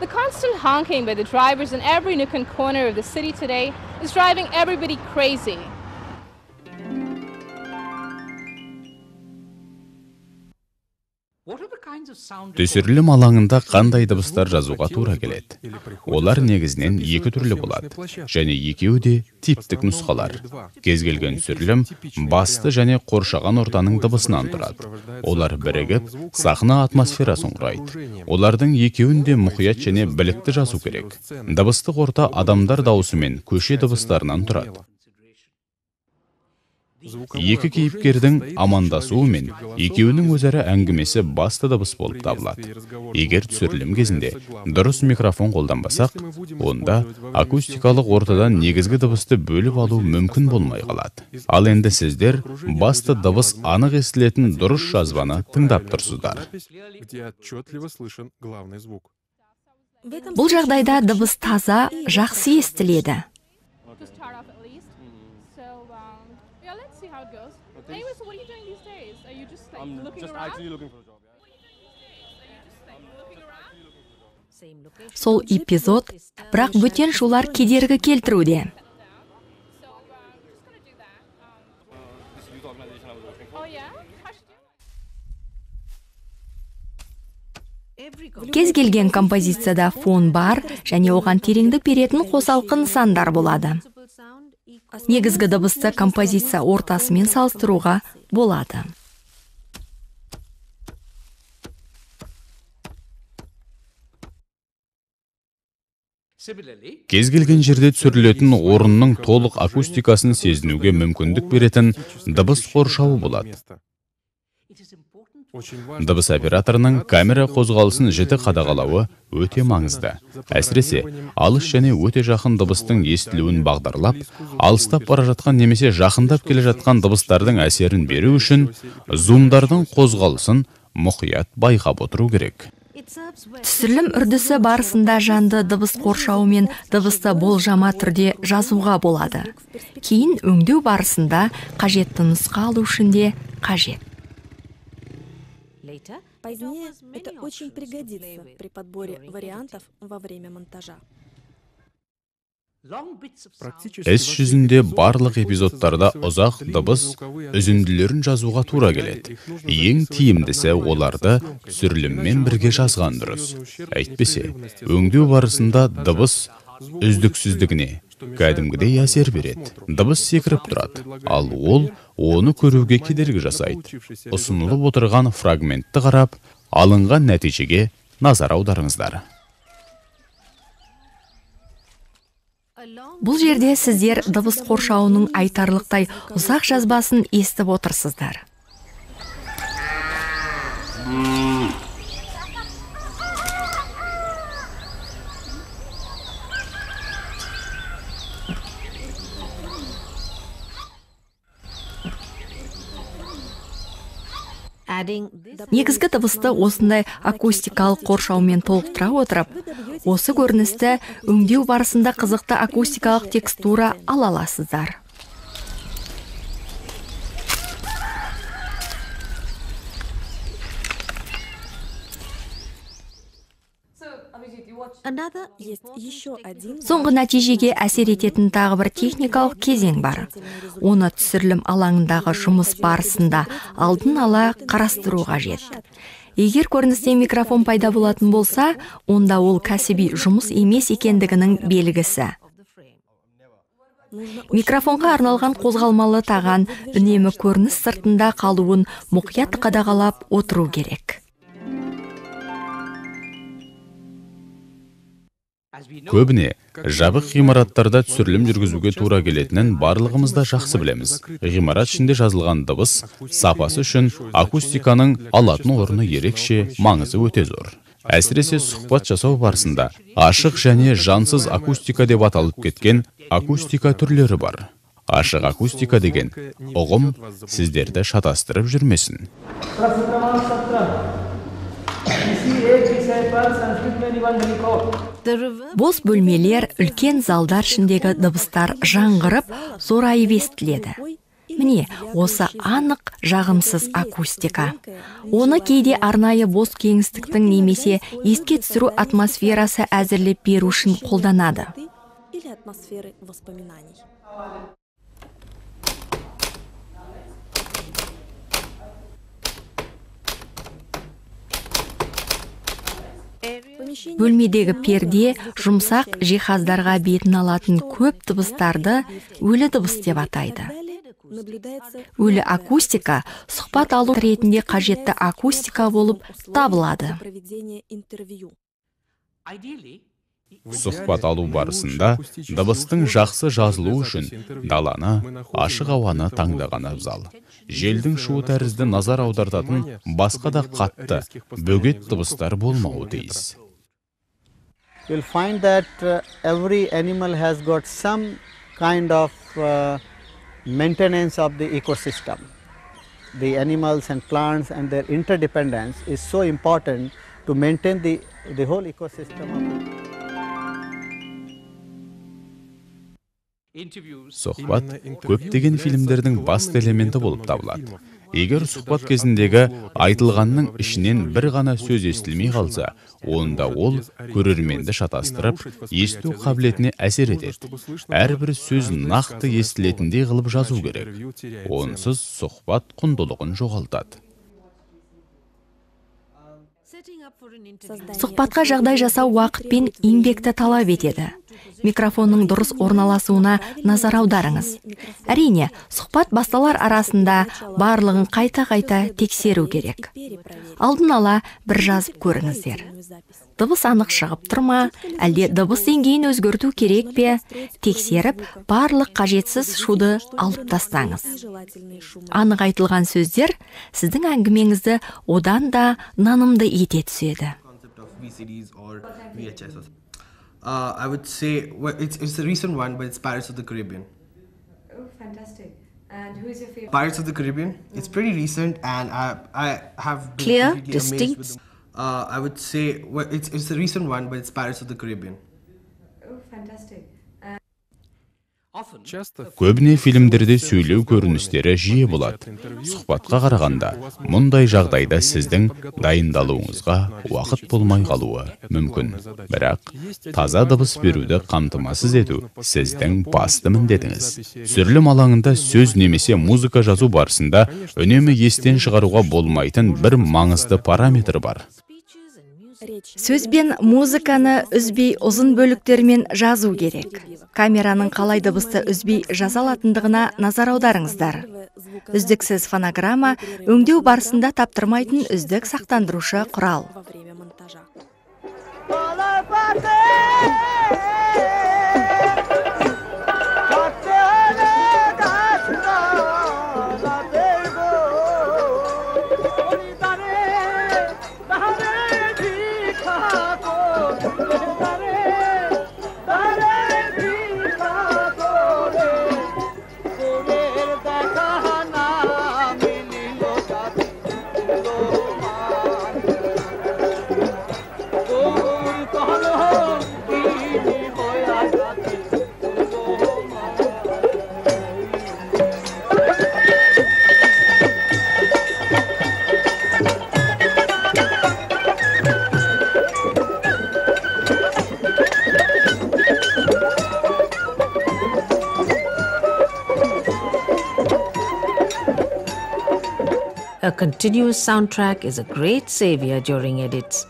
The constant honking by the drivers in every nook and corner of the city today is driving everybody crazy. Түсірілім алаңында қандай дыбыстар жазуға тура келеді? Олар негізінен екі түрлі болады, және екеуі де типтік нұсқалар. Кез келген түсірілім басты және қоршаған ортаның дыбысынан тұрады. Олар бірігіп, сахна атмосферасын құрайды. Олардың екеуін де мұқият және білікті жазу керек. Дыбыстық орта адамдар дауысы мен көше дыбыстарынан тұрады. Екі кейіпкердің амандасуы мен екеуінің өзара әңгімесі басты дыбыс болып табылады. Егер түсірілім кезінде дұрыс микрофон қолданбасақ, онда акустикалық ортадан негізгі дыбысты бөліп алу мүмкін болмай қалады. Ал енді сіздер басты дыбыс анық естілетін дұрыс жазбаны тыңдап тұрсыздар. Бұл жағдайда дыбыс таза, жақсы естіледі. Сол эпизод, бірақ бөтен шулар кедергі келтіруде. Кез келген композицияда фон бар, және оған тереңдік беретін қосалқы нысандар болады. Негізгі дыбысты композиция ортасымен салыстыруға болады. Кез келген жерде түсірілетін орынның толық акустикасын сезінуге мүмкіндік беретін дыбыс қоршауы болады. Дыбыс операторының камера қозғалысын жіті қадағалауы өте маңызды. Әсіресе, алыс және өте жақын дыбыстың естілуін бағдарлап, алыстап бара жатқан немесе жақындап келе жатқан дыбыстардың әсерін беру үшін зумдардың қозғалысын мұқият байқап отыру керек. Түсірілім үрдісі барысында жанды дыбыс қоршауы мен дыбысты болжама түрде жазуға болады. Кейін өңдеу барысында қажетті нұсқа алу үшін де қажет. Позднее это очень пригодится при подборе вариантов во время монтажа. Іс жүзінде барлық эпизодтарда ұзақ дыбыс үзінділерін жазуға тура келеді. Ең тиімдісі оларды түсіріліммен бірге жазған дұрыс. Әйтпесе, өңдеу барысында дыбыс үздіксіздігіне кәдімгідей әсер береді. Дыбыс секіріп тұрады, ал ол оны көруге кедергі жасайды. Ұсынылып отырған фрагментті қарап, алынған нәтижеге назар аударыңыздар. Бұл жерде сіздер дыбыс қоршауының айтарлықтай ұзақ жазбасын естіп отырсыздар. Негізгі дыбысты осындай акустикалық қоршаумен толықтыра отырып, осы көріністі өңдеу барысында қызықты акустикалық текстура ала аласыздар. Соңғы нәтижеге әсер ететін тағы бір техникалық кезең бар. Оны түсірілім алаңындағы жұмыс барысында алдын ала қарастыру қажет. Егер көріністе микрофон пайда болатын болса, онда ол кәсіби жұмыс емес екендігінің белгісі. Микрофонға арналған қозғалмалы таған үнемі көрініс сыртында қалуын мұқият қадағалап отыру керек. Көбіне жабық ғимараттарда түсірілім жүргізуге тура келетінін барлығымыз да жақсы білеміз. Ғимарат ішінде жазылған дыбыс сапасы үшін акустиканың алатын орны ерекше, маңызы өте зор. Әсіресе сұхбат жасау барысында ашық және жансыз акустика деп аталып кеткен акустика түрлері бар. Ашық акустика деген ұғым сіздерді шатастырып жүрмесін. Бос бөлмелер, үлкен залдар ішіндегі дыбыстар жаңғырып, зорайып естіледі. Міне, осы анық жағымсыз акустика. Оны кейде арнайы бос кеңістіктің немесе еске түсіру атмосферасы әзірлеп беру үшін қолданады. Бөлмедегі перде жұмсақ жиһаздарға бетін алатын көп дыбыстарды өлі дыбыс деп атайды. Өлі акустика сұхбат алу ретінде қажетті акустика болып табылады. Сұхбат алу барысында дыбыстың жақсы жазылу үшін даланы, ашық ауаны таңдаған абзал. Желдің шуы тәрізді назар аудартатын басқа да қатты, бөгет дыбыстар болмауы тиіс. You'll find that every animal has got some kind of maintenance of the ecosystem. The animals and plants and their interdependence is so important to maintain the whole ecosystem. Сұхбат көптеген фильмдердің басты элементі болып табылады. Егер сұхбат кезіндегі айтылғанның ішінен бір ғана сөз естілмей қалса, онда ол көрерменді шатастырып, есту қабілетіне әсер етеді. Әрбір сөз нақты естілетіндей қылып жазу керек. Онсыз сұхбат құндылығын жоғалтады. Сұхбатқа жағдай жасау уақыт пен еңбекті талап етеді. Микрофонның дұрыс орналасуына назар аударыңыз. Әрине, сұхбат басталар арасында барлығын қайта-қайта тексеру керек. Алдын ала бір жазып көріңіздер. Дыбыс анық шығып тұрма, әлде дыбыс деңгейін өзгерту керек пе, тексеріп, барлық қажетсіз шуды алып тастаңыз. Анық айтылған сөздер сіздің әңгімеңізді одан да нанымды ете түседі. I would say it's a recent one, but it's Pirates of the Caribbean. Oh, fantastic. And who is your favorite? Pirates of the Caribbean. It's pretty recent, and I have been Clear, completely amazed distinct. with I would say it's a recent one, but it's Pirates of the Caribbean. Oh, fantastic. Көбіне фильмдерде сөйлеу көріністері жиі болады. Сұхбатқа қарағанда, мұндай жағдайда сіздің дайындалуыңызға уақыт болмай қалуы мүмкін. Бірақ, таза дыбыс беруді қамтамасыз ету сіздің басты міндетіңіз. Түсірілім алаңында сөз немесе музыка жазу барысында үнемі естен шығаруға болмайтын бір маңызды параметр бар. Сөз бен музыканы үзбей ұзын бөліктермен жазу керек. Камераның қалай дыбысты үзбей жаза алатындығына назар аударыңыздар. Үздіксіз фонограмма өңдеу барысында таптырмайтын үздік сақтандырушы құрал. A continuous soundtrack is a great savior during edits.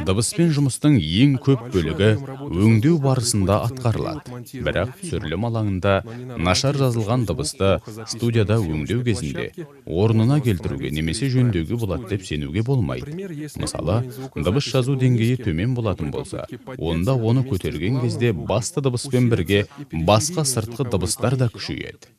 Дыбыспен жұмыстың ең көп бөлігі өңдеу барысында атқарылады. Бірақ түсірілім алаңында нашар жазылған дыбысты студияда өңдеу кезінде орнына келтіруге немесе жөндеуге болады деп сенуге болмайды. Мысалы, дыбыс жазу деңгейі төмен болатын болса, онда оны көтерген кезде басты дыбыспен бірге басқа сыртқы дыбыстар да күшейеді.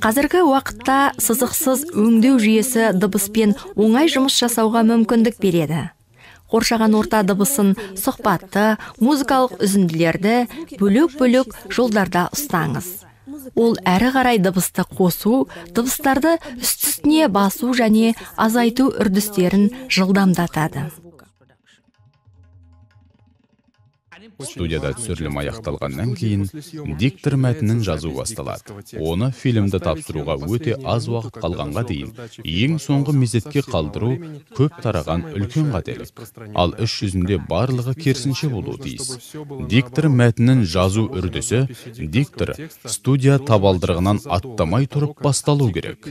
Қазіргі уақытта сызықсыз өңдеу жүйесі дыбыспен оңай жұмыс жасауға мүмкіндік береді. Қоршаған орта дыбысын, сұхбатты, музыкалық үзінділерді бөлек-бөлек жолдарда ұстаңыз. Ол әрі қарай дыбысты қосу, дыбыстарды үсті-үстіне басу және азайту үрдістерін жылдамдатады. Студияда түсірілім аяқталғаннан кейін диктор мәтінін жазу басталады. Оны фильмді тапсыруға өте аз уақыт қалғанға дейін ең соңғы мезетке қалдыру көп тараған үлкен қателік. Ал іс жүзінде барлығы керісінше болуы тиіс. Диктор мәтінін жазу үрдісі диктор студия табалдырығынан аттамай тұрып басталу керек.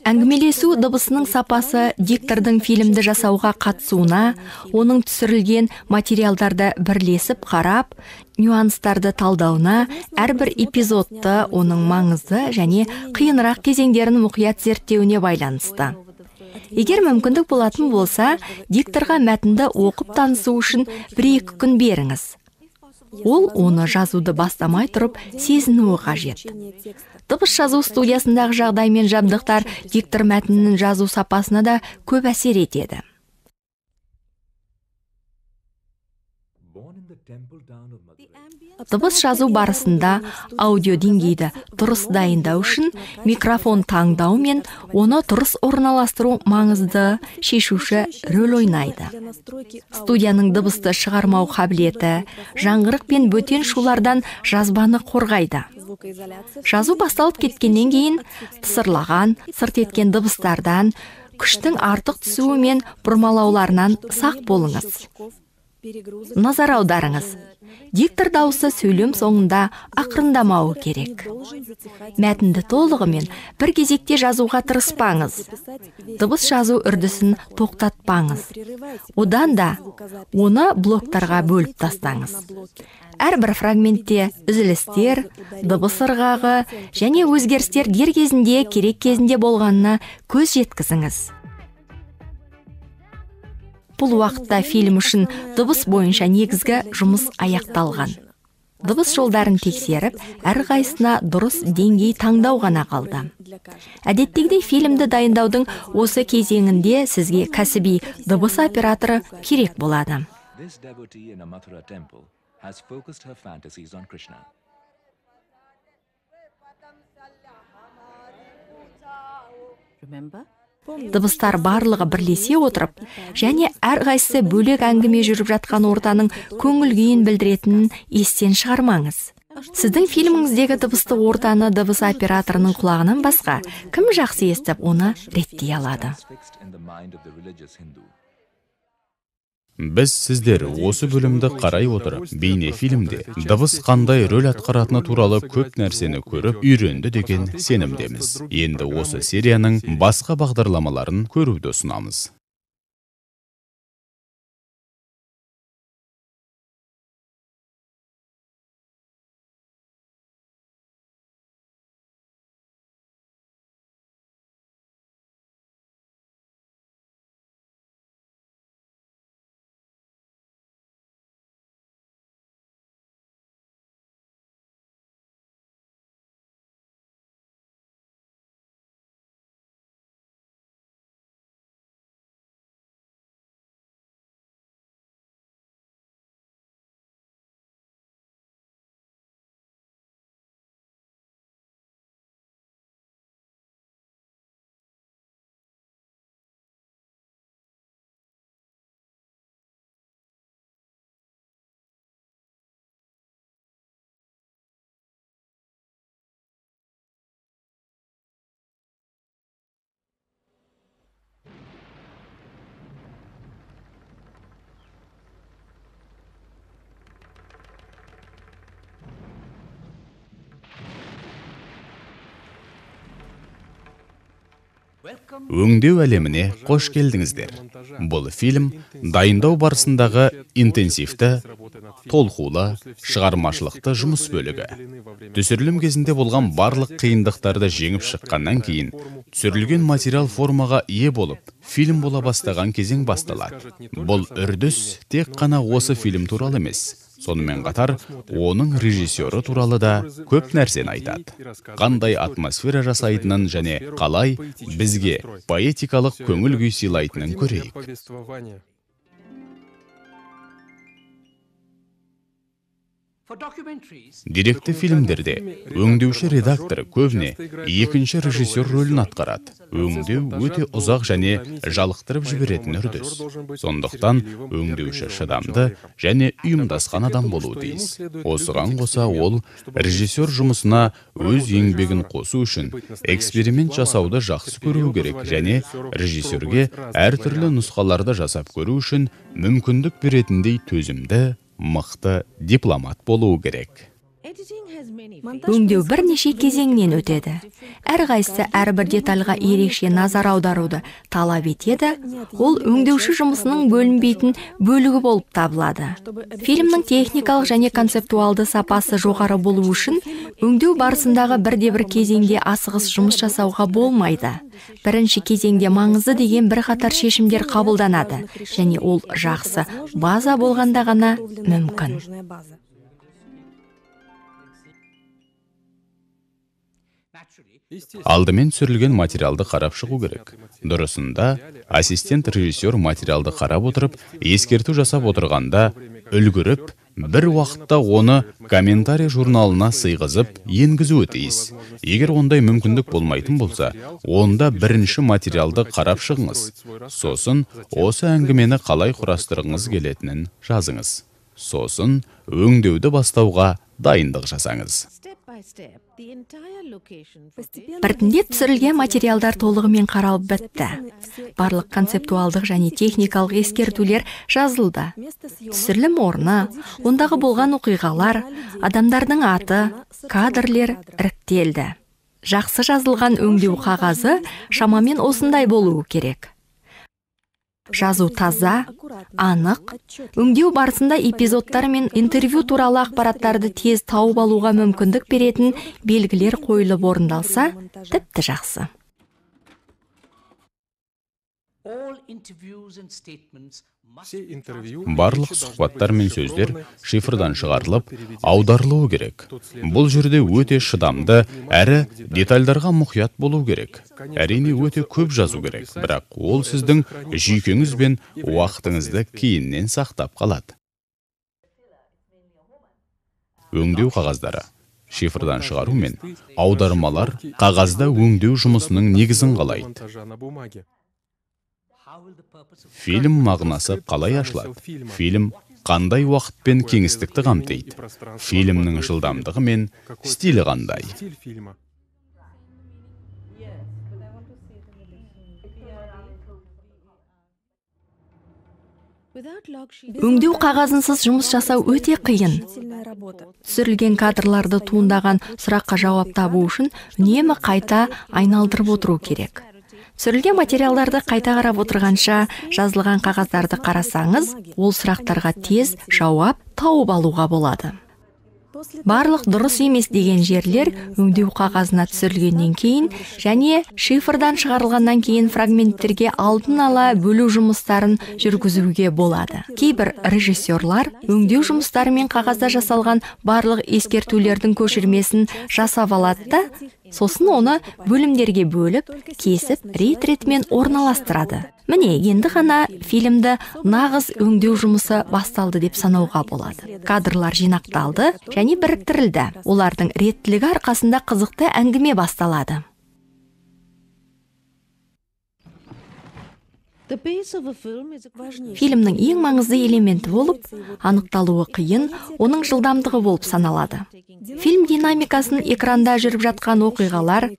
Әңгімелесу дыбысының сапасы диктордың фильмді жасауға қатысуына, оның түсірілген материалдарды бірлесіп қарап, нюанстарды талдауына, әрбір эпизодты оның маңызды және қиынырақ кезеңдерін мұқият зерттеуіне байланысты. Егер мүмкіндік болатын болса, дикторға мәтінді оқып танысу үшін 1-2 күн беріңіз. Ол оны жазуды бастамай тұрып сезінуі қажет. Дыбыс жазу студиясындағы жағдай мен жабдықтар диктор мәтінінің жазу сапасына да көп әсер етеді. Дыбыс жазу барысында аудио деңгейді дұрыс дайындау үшін микрофон таңдау мен оны дұрыс орналастыру маңызды шешуші рөл ойнайды. Студияның дыбысты шығармау қабілеті, жаңғырық пен бөтен шулардан жазбаны қорғайды. Жазу басталып кеткеннен кейін тысырлаған, сырт еткен дыбыстардан, күштің артық түсуі мен бұрмалауларынан сақ болыңыз. Назар аударыңыз. Диктор дауысы сөйлем соңында ақырындамауы керек. Мәтінді толығымен бір кезекте жазуға тырыспаңыз. Дыбыс жазу үрдісін тоқтатпаңыз. Одан да оны блоктарға бөліп тастаңыз. Әрбір фрагментте үзілістер, дыбыс ырғағы және өзгерістер дер кезінде, керек кезінде болғанына көз жеткізіңіз. Бұл уақытта фильм үшін дыбыс бойынша негізгі жұмыс аяқталған. Дыбыс жолдарын тексеріп, әрқайсысына дұрыс деңгей таңдау ғана қалды. Әдеттегідей фильмді дайындаудың осы кезеңінде сізге кәсіби дыбыс операторы керек болады. Дыбыстар барлығы бірлесе отырып, және әрқайсысы бөлек әңгіме жүріп жатқан ортаның көңіл күйін білдіретінін естен шығармаңыз. Сіздің фильміңіздегі дыбысты ортаны дыбыс операторының құлағынан басқа кім жақсы естіп, оны реттей алады. Біз сіздер осы бөлімді қарай отырып, бейне фильмде дыбыс қандай рөл атқаратыны туралы көп нәрсені көріп, үйренді деген сенімдеміз. Енді осы серияның басқа бағдарламаларын көруді ұсынамыз. Өңдеу әлеміне қош келдіңіздер. Бұл фильм дайындау барысындағы интенсивті, толқулы, шығармашылықты жұмыс бөлігі. Түсірілім кезінде болған барлық қиындықтарды жеңіп шыққаннан кейін, түсірілген материал формаға ие болып, фильм бола бастаған кезең басталады. Бұл үрдіс тек қана осы фильм туралы емес. Сонымен қатар, оның режиссері туралы да көп нәрсені айтады. Қандай атмосфера жасайтынын және қалай бізге поэтикалық көңіл күй сыйлайтынын көрейік. Деректі фильмдерде өңдеуші редактор көбіне екінші режиссер рөлін атқарады. Өңдеу өте ұзақ және жалықтырып жіберетін үрдіс. Сондықтан өңдеуші шыдамды және ұйымдасқан адам болуы тиіс. Осыған қоса ол режиссер жұмысына өз еңбегін қосу үшін эксперимент жасауды жақсы көру керек және режиссерге әртүрлі нұсқаларды жасап көру үшін мүмкіндік беретіндей төзімді, мықты дипломат болуы керек. Өңдеу бірнеше кезеңнен өтеді. Әрқайсысы әрбір детальға ерекше назар аударуды талап етеді. Ол өңдеуші жұмысының бөлінбейтін бөлігі болып табылады. Фильмнің техникалық және концептуалды сапасы жоғары болу үшін өңдеу барысындағы бірде-бір кезеңде асығыс жұмыс жасауға болмайды. Бірінші кезеңде маңызды деген бірқатар шешімдер қабылданады, және ол жақсы база болғанда ғана мүмкін. Алдымен түсірілген материалды қарап шығу керек. Дұрысында, ассистент режиссер материалды қарап отырып, ескерту жасап отырғанда, үлгіріп, бір уақытта оны комментарий журналына сыйғызып, енгізуі тиіс. Егер ондай мүмкіндік болмайтын болса, онда бірінші материалды қарап шығыңыз. Сосын, осы әңгімені қалай құрастырғыңыз келетінін жазыңыз. Сосын, өңдеуді бастауға дайындық жасаңыз. Біртіндеп түсірілген материалдар толығымен қаралып бітті. Барлық концептуалдық және техникалық ескертулер жазылды. Түсірілім орны, ондағы болған оқиғалар, адамдардың аты, кадрлер іріктелді. Жақсы жазылған өңдеу қағазы шамамен осындай болуы керек. Жазу таза, анық, өңдеу барысында эпизодтар мен интервью туралы ақпараттарды тез тауып алуға мүмкіндік беретін белгілер қойылып орындалса, тіпті жақсы. Барлық сұхбаттар мен сөздер шифрдан шығарылып, аударылуы керек. Бұл жерде өте шыдамды, әрі детальдарға мұқият болу керек. Әрине өте көп жазу керек, бірақ ол сіздің жүйкеңіз бен уақытыңызды кейіннен сақтап қалады. Өңдеу қағаздары. Шифрдан шығару мен аудармалар қағазда өңдеу жұмысының негізін қалайды. Фильм мағынасы қалай ашылады? Фильм қандай уақыт пен кеңістікті қамтиды? Фильмнің жылдамдығы мен стилі қандай? Өңдеу қағазынсыз жұмыс жасау өте қиын. Түсірілген кадрларды туындаған сұраққа жауап табу үшін үнемі қайта айналдырып отыру керек. Түсірілген материалдарды қайта қарап отырғанша, жазылған қағаздарды қарасаңыз, ол сұрақтарға тез жауап тауып алуға болады. Барлық дұрыс емес деген жерлер өңдеу қағазына түсірілгеннен кейін және шифрдан шығарылғаннан кейін фрагменттерге алдын ала бөлу жұмыстарын жүргізуге болады. Кейбір режиссерлар өңдеу жұмыстары мен қағазда жасалған барлық ескертулердің көшірмесін жасап алады да, сосын оны бөлімдерге бөліп, кесіп, рет-ретмен орналастырады. Міне, енді ғана фильмді нағыз өңдеу жұмысы басталды деп санауға болады. Кадрлар жинақталды және біріктірілді. Олардың реттілігі арқасында қызықты әңгіме басталады. Фильмнің ең маңызды элементі болып, анықталуы қиын, оның жылдамдығы болып саналады. Фильм динамикасын экранда жүріп жатқан оқиғалар,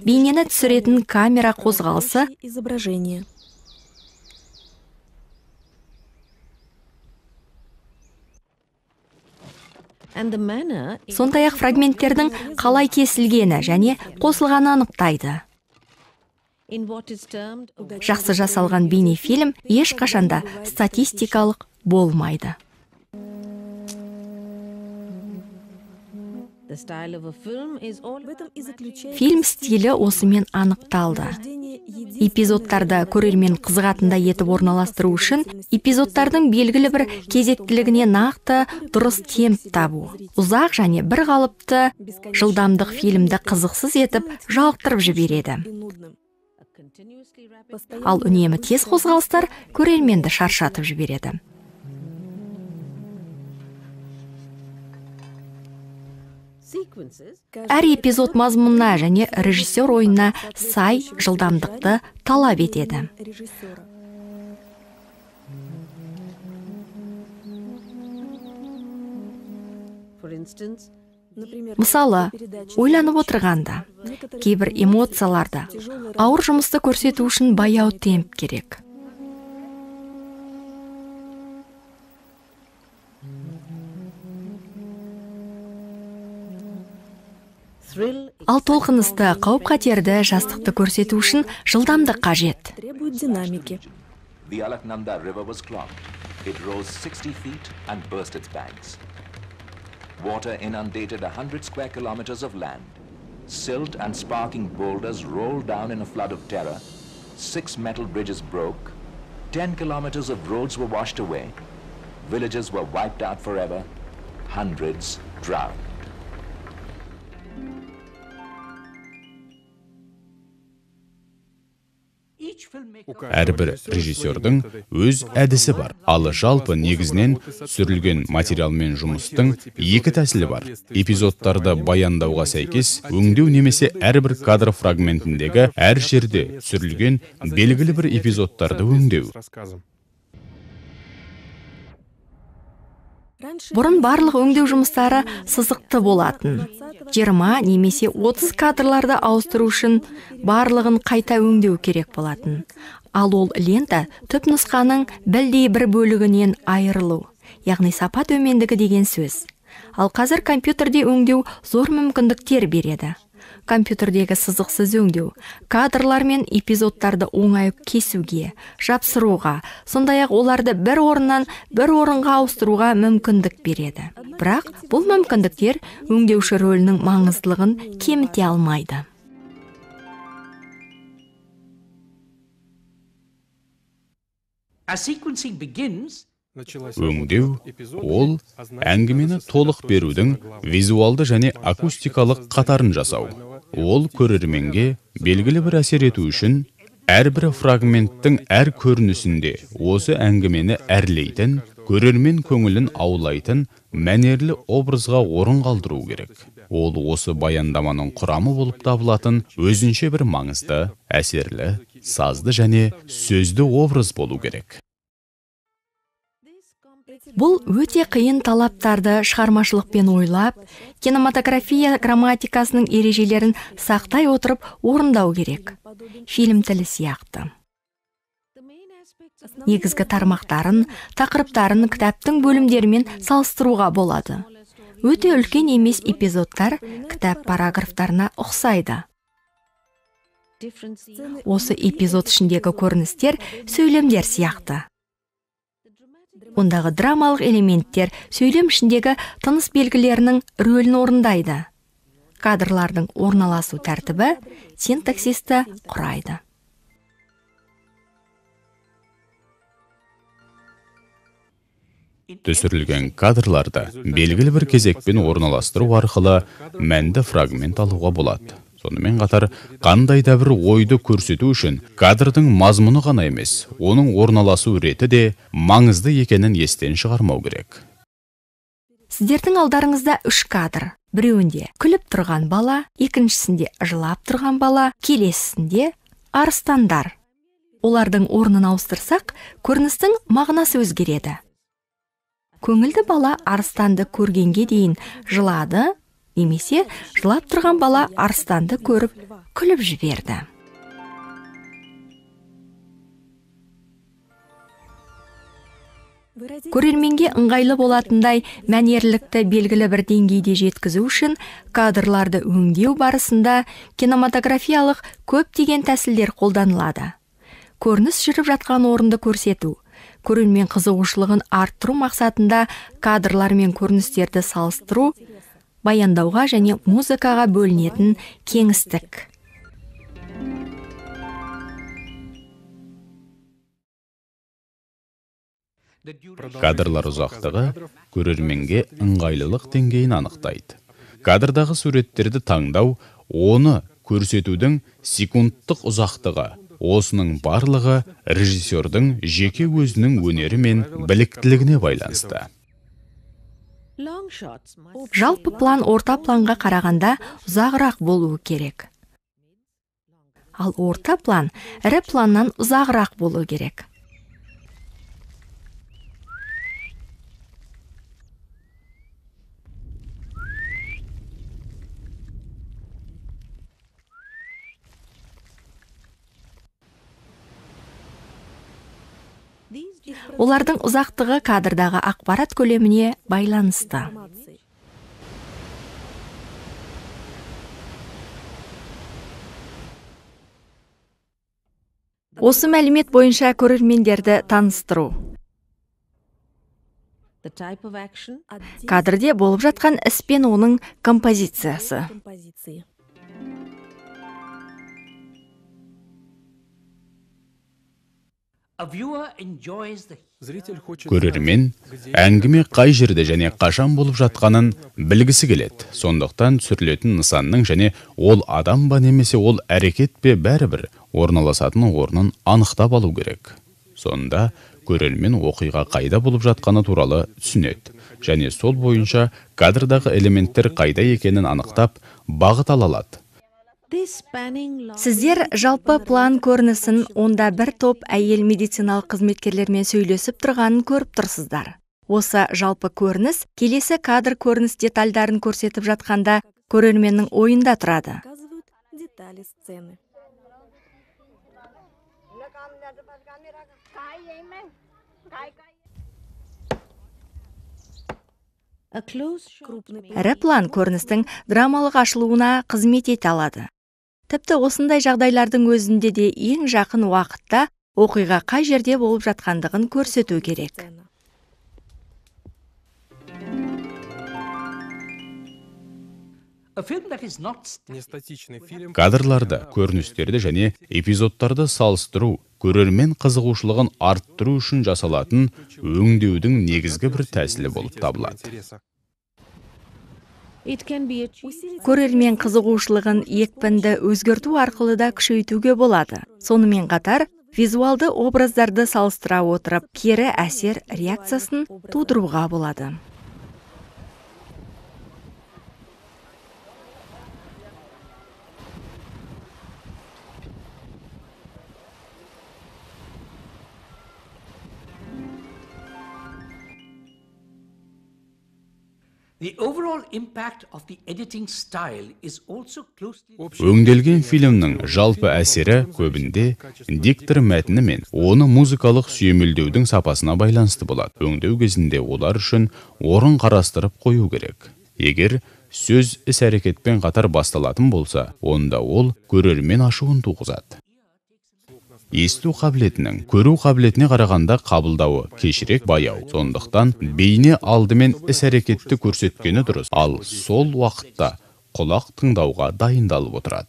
бейнені түсіретін камера қозғалысы, Сондай-ақ фрагменттердің қалай кесілгені және қосылғаны анықтайды. Жақсы жасалған бейнефильм ешқашанда статистикалық болмайды. Фильм стилі осымен анықталды. Эпизодтарды көрермен қызығатындай етіп орналастыру үшін эпизодтардың белгілі бір кезектілігіне нақты дұрыс темп табу. Ұзақ және бір қалыпты жылдамдық фильмді қызықсыз етіп жалықтырып жібереді. Ал үнемі тез қозғалыстар көрерменді шаршатып жібереді. Әр эпизод мазмұнына және режиссер ойына сай жылдамдықты талап етеді. Мысалы, ойланып отырғанда, кейбір эмоцияларды ауыр жұмысты көрсету үшін баяу темп керек. Ал толқынысты, қауіп-қатерді, жастықты көрсету үшін жылдамдық қажет. The Alaknanda River was clogged. It rose 60 feet and burst its banks. Water inundated 100 square kilometers of land. Silt and sparking boulders rolled down in a flood of terror. 6 metal bridges broke. 10 kilometers of roads were washed away. Villages were wiped out forever. Hundreds drowned. Әрбір режиссердің өз әдісі бар. Ал жалпы негізінен түсірілген материалмен жұмыстың екі тәсілі бар. Эпизодтарды баяндауға сәйкес өңдеу немесе әрбір кадр фрагментіндегі әр жерде түсірілген белгілі бір эпизодтарды өңдеу. Бұрын барлық өңдеу жұмыстары сызықты болатын. 20 немесе 30 кадрларды ауыстыру үшін барлығын қайта өңдеу керек болатын. Ал ол лента түпнұсқаның білдей бір бөлігінен айырылу, яғни сапа төмендігі деген сөз. Ал қазір компьютерде өңдеу зор мүмкіндіктер береді. Компьютердегі сызықсыз өңдеу кадрлар мен эпизодтарды оңай кесуге, жапсыруға, сондай-ақ оларды бір орыннан бір орынға ауыстыруға мүмкіндік береді. Бірақ бұл мүмкіндіктер өңдеуші рөлінің маңыздылығын кеміте алмайды. Өңдеу ол әңгімені толық берудің визуалды және акустикалық қатарын жасау. Ол көрерменге белгілі бір әсер ету үшін әрбір фрагменттің әр көрінісінде осы әңгімені әрлейтін, көрермен көңілін аулайтын мәнерлі образға орын қалдыру керек. Ол осы баяндаманың құрамы болып табылатын өзінше бір маңызды, әсерлі, сазды және сөзді образ болу керек. Бұл өте қиын талаптарды шығармашылықпен ойлап, кинематография грамматикасының ережелерін сақтай отырып орындау керек. Фильм тілі сияқты. Негізгі тармақтарын, тақырыптарын кітаптың бөлімдерімен салыстыруға болады. Өте үлкен емес эпизодтар кітап параграфтарына ұқсайды. Осы эпизод ішіндегі көріністер сөйлемдер сияқты. Ондағы драмалық элементтер сөйлем ішіндегі тыныс белгілерінің рөлін орындайды. Кадрлардың орналасу тәртібі синтаксисті құрайды. Түсірілген кадрларды белгілі бір кезекпен орналастыру арқылы мәнді фрагмент алуға болады. Сонымен қатар, қандай да бір ойды көрсету үшін кадрдың мазмұны ғана емес, оның орналасу реті де маңызды екенін естен шығармау керек. Сіздердің алдарыңызда 3 кадр. Біреуінде күліп тұрған бала, екіншісінде жылап тұрған бала, келесісінде арыстандар. Олардың орнын ауыстырсақ, көріністің мағынасы өзгереді. Көңілді бала арыстанды көргенге дейін жылады, немесе жылап тұрған бала арыстанды көріп, күліп жіберді. Көрерменге ыңғайлы болатындай мәнерлікті белгілі бір деңгейде жеткізу үшін кадрларды өңдеу барысында кинематографиялық көптеген тәсілдер қолданылады. Көрініс жүріп жатқан орынды көрсету, көрермен қызығушылығын арттыру мақсатында кадрлар мен көріністерді салыстыру, баяндауға және музыкаға бөлінетін кеңістік. Кадрлар ұзақтығы көрерменге ыңғайлылық деңгейін анықтайды. Кадрдағы суреттерді таңдау, оны көрсетудің секундтық ұзақтығы, осының барлығы режиссердің жеке өзінің өнері мен біліктілігіне байланысты. Жалпы план орта планға қарағанда ұзағырақ болуы керек. Ал орта план ірі планнан ұзағырақ болуы керек. Олардың ұзақтығы кадрдағы ақпарат көлеміне байланысты. Осы мәлімет бойынша көрермендерді таныстыру. Кадрде болып жатқан іс пен оның композициясы. Көрермен әңгіме қай жерде және қашан болып жатқанын білгісі келеді. Сондықтан түсірілетін нысанның және ол адам ба немесе ол әрекет пе бәрібір орналасатын орнын анықтап алу керек. Сонда көрермен оқиға қайда болып жатқаны туралы түсінеді және сол бойынша кадрдағы элементтер қайда екенін анықтап бағыт ала алады. Сіздер жалпы план көрінісін онда бір топ әйел медициналық қызметкерлермен сөйлесіп тұрғанын көріп тұрсыздар. Осы жалпы көрініс келесі кадр көрініс детальдарын көрсетіп жатқанда көрерменнің ойында тұрады. Ірі план көріністің драмалық ашылуына қызмет ете алады. Тіпті осындай жағдайлардың өзінде де ең жақын уақытта оқиға қай жерде болып жатқандығын көрсету керек. Кадрларды, көріністерді және эпизодтарды салыстыру, көрермен қызығушылығын арттыру үшін жасалатын өңдеудің негізгі бір тәсілі болып табылады. Көрермен қызығушылығын екпінді өзгерту арқылы да күшейтуге болады. Сонымен қатар, визуалды образдарды салыстыра отырып, кері әсер реакциясын тудыруға болады. Өңделген фильмнің жалпы әсері көбінде диктор мәтіні мен оны музыкалық сүйемелдеудің сапасына байланысты болады. Өңдеу кезінде олар үшін орын қарастырып қою керек. Егер сөз іс-әрекетпен қатар басталатын болса, онда ол көрермен ашуын туғызады. Есту қабілетінің көру қабілетіне қарағанда қабылдауы кешірек баяу. Сондықтан бейне алдымен іс-әрекетті көрсеткені дұрыс, ал сол уақытта құлақ тыңдауға дайындалып отырады.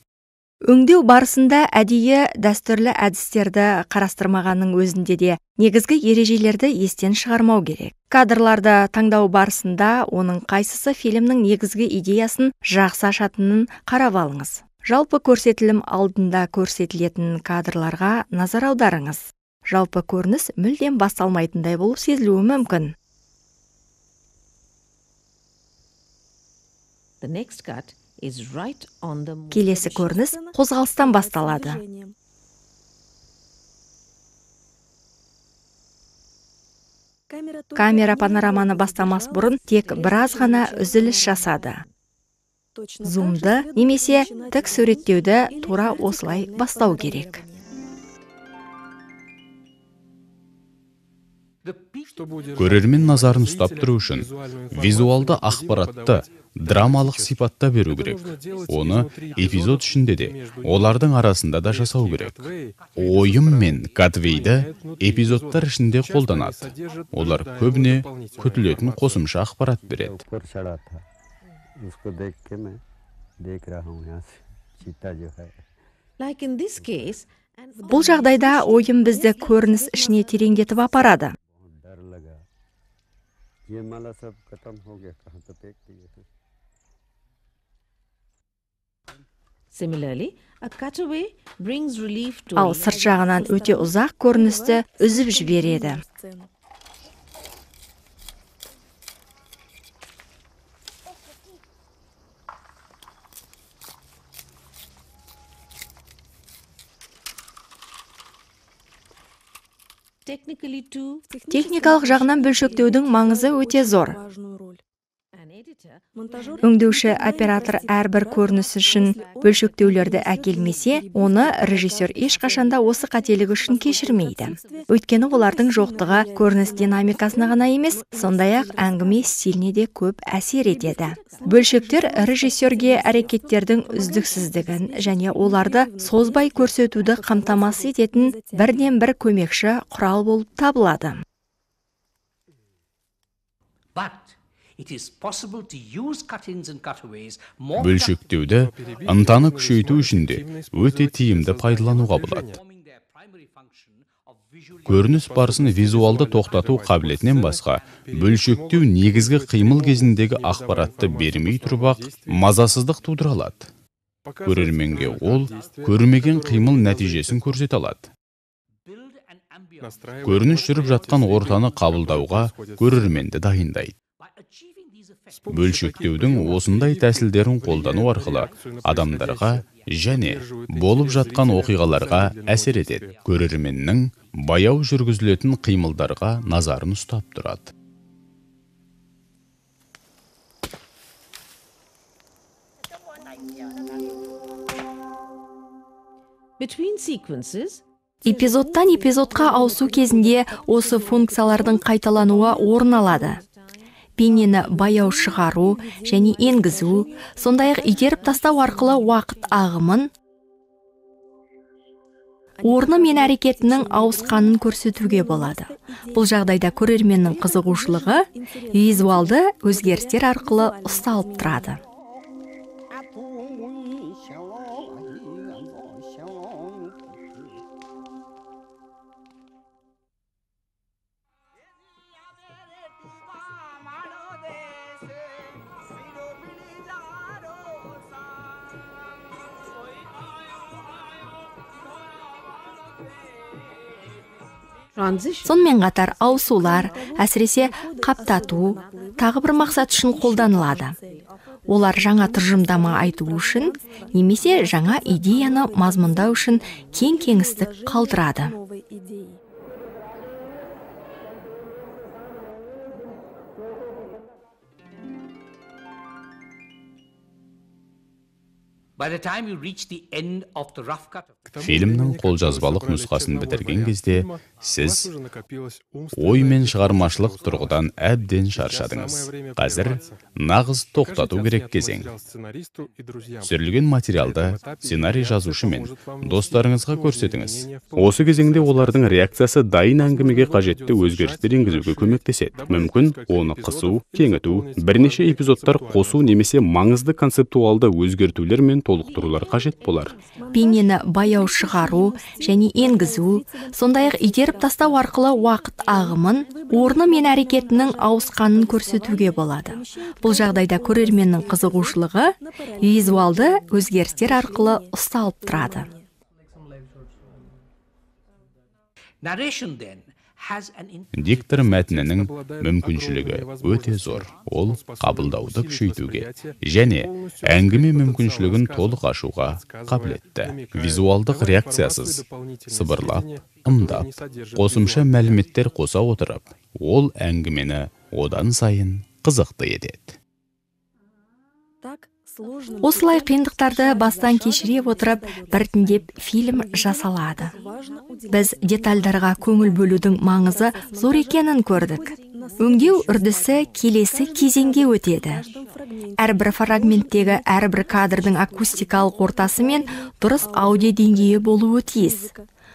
Өңдеу барысында әдейі дәстүрлі әдістерді қарастырмағанның өзінде де негізгі ережелерді естен шығармау керек. Кадрларды таңдау барысында оның қайсысы фильмнің негізгі идеясын жақсы ашатынын қарап алыңыз. Жалпы көрсетілім алдында көрсетілетін кадрларға назар аударыңыз. Жалпы көрініс мүлдем басталмайтындай болып сезілуі мүмкін. Келесі көрініс қозғалыстан басталады. Камера панораманы бастамас бұрын тек біраз ғана үзіліс жасады. Зумды немесе тік суреттеуді тура осылай бастау керек. Көрермен назарын ұстап тұру үшін визуалды ақпаратты драмалық сипатта беру керек. Оны эпизод ішінде де, олардың арасында да жасау керек. Ойым мен Катвейді эпизодтар ішінде қолданады. Олар көбіне күтілетін қосымша ақпарат береді. Like in this case, Бұл жағдайда ойым бізді көрініс ішіне тереңдетіп апарады. similarly, a cutaway brings relief to Ал сырт жағынан өте ұзақ көріністі үзіп жібереді. technically too. Техникалық жағынан бөлшектеудің маңызы өте зор. Өңдеуші оператор әрбір көрініс үшін бөлшектеулерді әкелмесе, оны режиссер ешқашанда осы қателік үшін кешірмейді. Өйткені олардың жоқтығы көрініс динамикасына ғана емес, сондай-ақ әңгіме стиліне де көп әсер етеді. Бөлшектер режиссерге әрекеттердің үздіксіздігін және оларды созбай көрсетуді қамтамасыз ететін бірден бір көмекші құрал болып табылады. Бөлшектеуді ынтаны күшейту үшін де өте тиімді пайдалануға болады. Көрініс барысын визуалды тоқтату қабілетінен басқа, бөлшектеу негізгі қимыл кезіндегі ақпаратты бермей тұрып-ақ мазасыздық тудыра алады. Көрерменге ол көрмеген қимыл нәтижесін көрсете алады. Көрініс жүріп жатқан ортаны қабылдауға көрерменді дайындайды. Бөлшектеудің осындай тәсілдерін қолдану арқылы адамдарға және болып жатқан оқиғаларға әсер етеді. Көрерменнің баяу жүргізілетін қимылдарға назарын ұстап тұрады. Between sequences, Эпизодтан эпизодқа ауысу кезінде осы функциялардың қайталануы орын алады. Бейнені баяу шығару және енгізу, сондай-ақ итеріп тастау арқылы уақыт ағымын, орны мен әрекетінің ауысқанын көрсетуге болады. Бұл жағдайда көрерменнің қызығушылығы визуалды өзгерістер арқылы ұсталып тұрады. Сонымен қатар ауысулар, әсіресе қаптату, тағы бір мақсат үшін қолданылады. Олар жаңа тұжырымдама айту үшін, немесе жаңа идеяны мазмұндау үшін кең кеңістік қалдырады. Фильмнің қолжазбалық нұсқасын бітірген кезде, сіз ой мен шығармашылық тұрғыдан әбден шаршадыңыз. Қазір нағыз тоқтату керек кезең. Түсірілген материалды сценарий жазушы мен достарыңызға көрсетіңіз. Осы кезеңде олардың реакциясы дайын әңгімеге қажетті өзгерістер енгізуге көмектеседі. Мүмкін оны қысу, кеңіту, бірнеше эпизодтар қосу немесе маңызды концептуалды өзгертулер мен толықтырулар қажет болар. Бейнені баяу шығару және енгізу, сондай-ақ итеріп тастау арқылы уақыт ағымын, орны мен әрекетінің ауысқанын көрсетуге болады. Бұл жағдайда көрерменнің қызығушылығы визуалды өзгерістер арқылы ұсталып тұрады. Диктор мәтінінің мүмкіншілігі өте зор. Ол қабылдауды күшейтуге және әңгіме мүмкіншілігін толық ашуға қабілетті. Визуалдық реакциясыз, сыбырлап, ымдап, қосымша мәліметтер қоса отырып, ол әңгімені одан сайын қызықты етеді. Осылай қиындықтарды бастан кешіре отырып, біртіндеп фильм жасалады. Біз детальдарға көңіл бөлудің маңызы зор екенін көрдік. Өңдеу үрдісі келесі кезеңге өтеді. Әрбір фрагменттегі әрбір кадрдың акустикалық ортасы мен дұрыс аудио деңгейі болуы тиіс.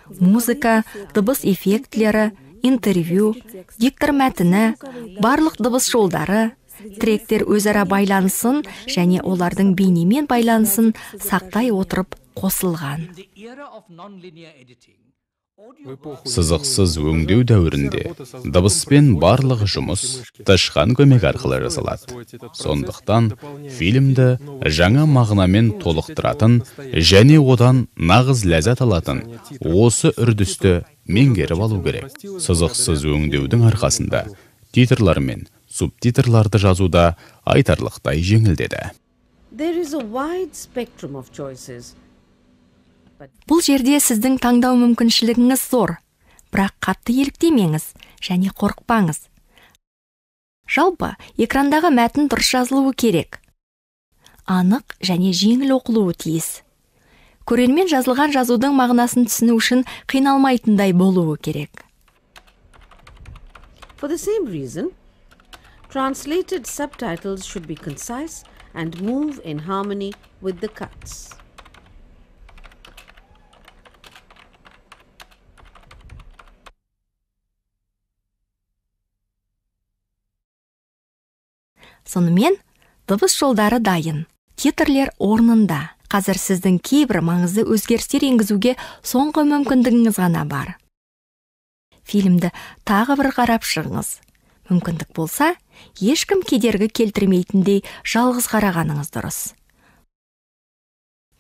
Музыка, дыбыс эффектілері, интервью, диктор мәтіні, барлық дыбыс жолдары, тректер өзара байланысын және олардың бейнемен байланысын сақтай отырып қосылған. Сызықсыз өңдеу дәуірінде дыбыспен барлық жұмыс тышқан көмек арқылы жасалады. Сондықтан фильмді жаңа мағынамен толықтыратын және одан нағыз ләззат алатын осы үрдісті меңгеріп алу керек. Сызықсыз өңдеудің арқасында титрлар мен субтитрларды жазуда айтарлықтай жеңілдеді. Бұл жерде сіздің таңдау мүмкіншілігіңіз зор, бірақ қатты еліктемеңіз және қорықпаңыз. Жалпы, экрандағы мәтін дұрыс жазылуы керек. Анық және жеңіл оқылуы тиіс. Көрермен жазылған жазудың мағынасын түсіну үшін қиналмайтындай болуы керек. For the same reason, translated subtitles should be concise and move in harmony with the cuts. Сонымен, дыбыс жолдары дайын. Титрлер орнында. Қазір сіздің кейбір маңызды өзгерістер енгізуге соңғы мүмкіндігіңіз ғана бар. Фильмді тағы бір қарап шығыңыз. Мүмкіндік болса, ешкім кедергі келтірмейтіндей жалғыз қарағаныңыз дұрыс.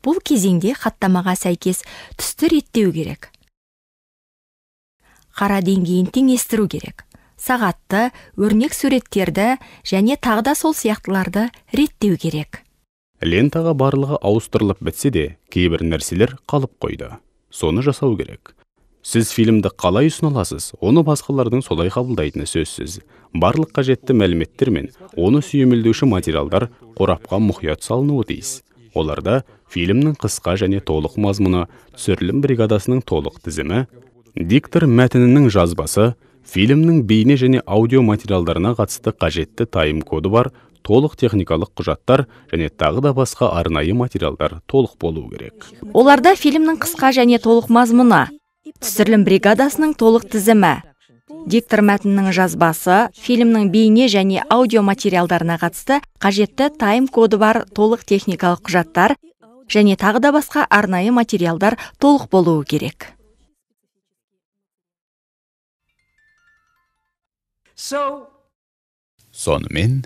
Бұл кезеңде хаттамаға сәйкес түсті реттеу керек. Қара деңгейін теңестіру керек. Сағатты, өрнек суреттерді және тағда сол сияқтыларды реттеу керек. Лентаға барлығы ауыстырылып бітсе де, кейбір нәрселер қалып қойды. Соны жасау керек. Сіз фильмді қалай ұсыналасыз, оны басқалардың солай қабылдайтыны сөзсіз. Барлық қажетті мәліметтер мен оны сүйемелдеуші материалдар қорапқа мұқият салынуы тиіс. Оларда фильмнің қысқа және толық мазмұны, түсірілім бригадасының толық тізімі, диктор мәтінінің жазбасы, фильмнің бейне және аудио материалдарына қатысты қажетті тайм-коды бар, толық техникалық құжаттар және тағы да басқа арнайы материалдар толық болу керек. Оларда фильмнің қысқа және толық мазмұны, түсірілім бригадасының толық тізімі, диктор мәтінінің жазбасы, фильмнің бейне және аудио материалдарына қатысты қажетті тайм-коды бар толық техникалық құжаттар және тағы да басқа арнайы материалдар толық болуы керек. Сонымен,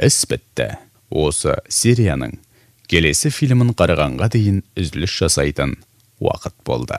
іс бітті. Осы серияның келесі фильмін қарағанға дейін үзіліс жасайтын уақыт болды.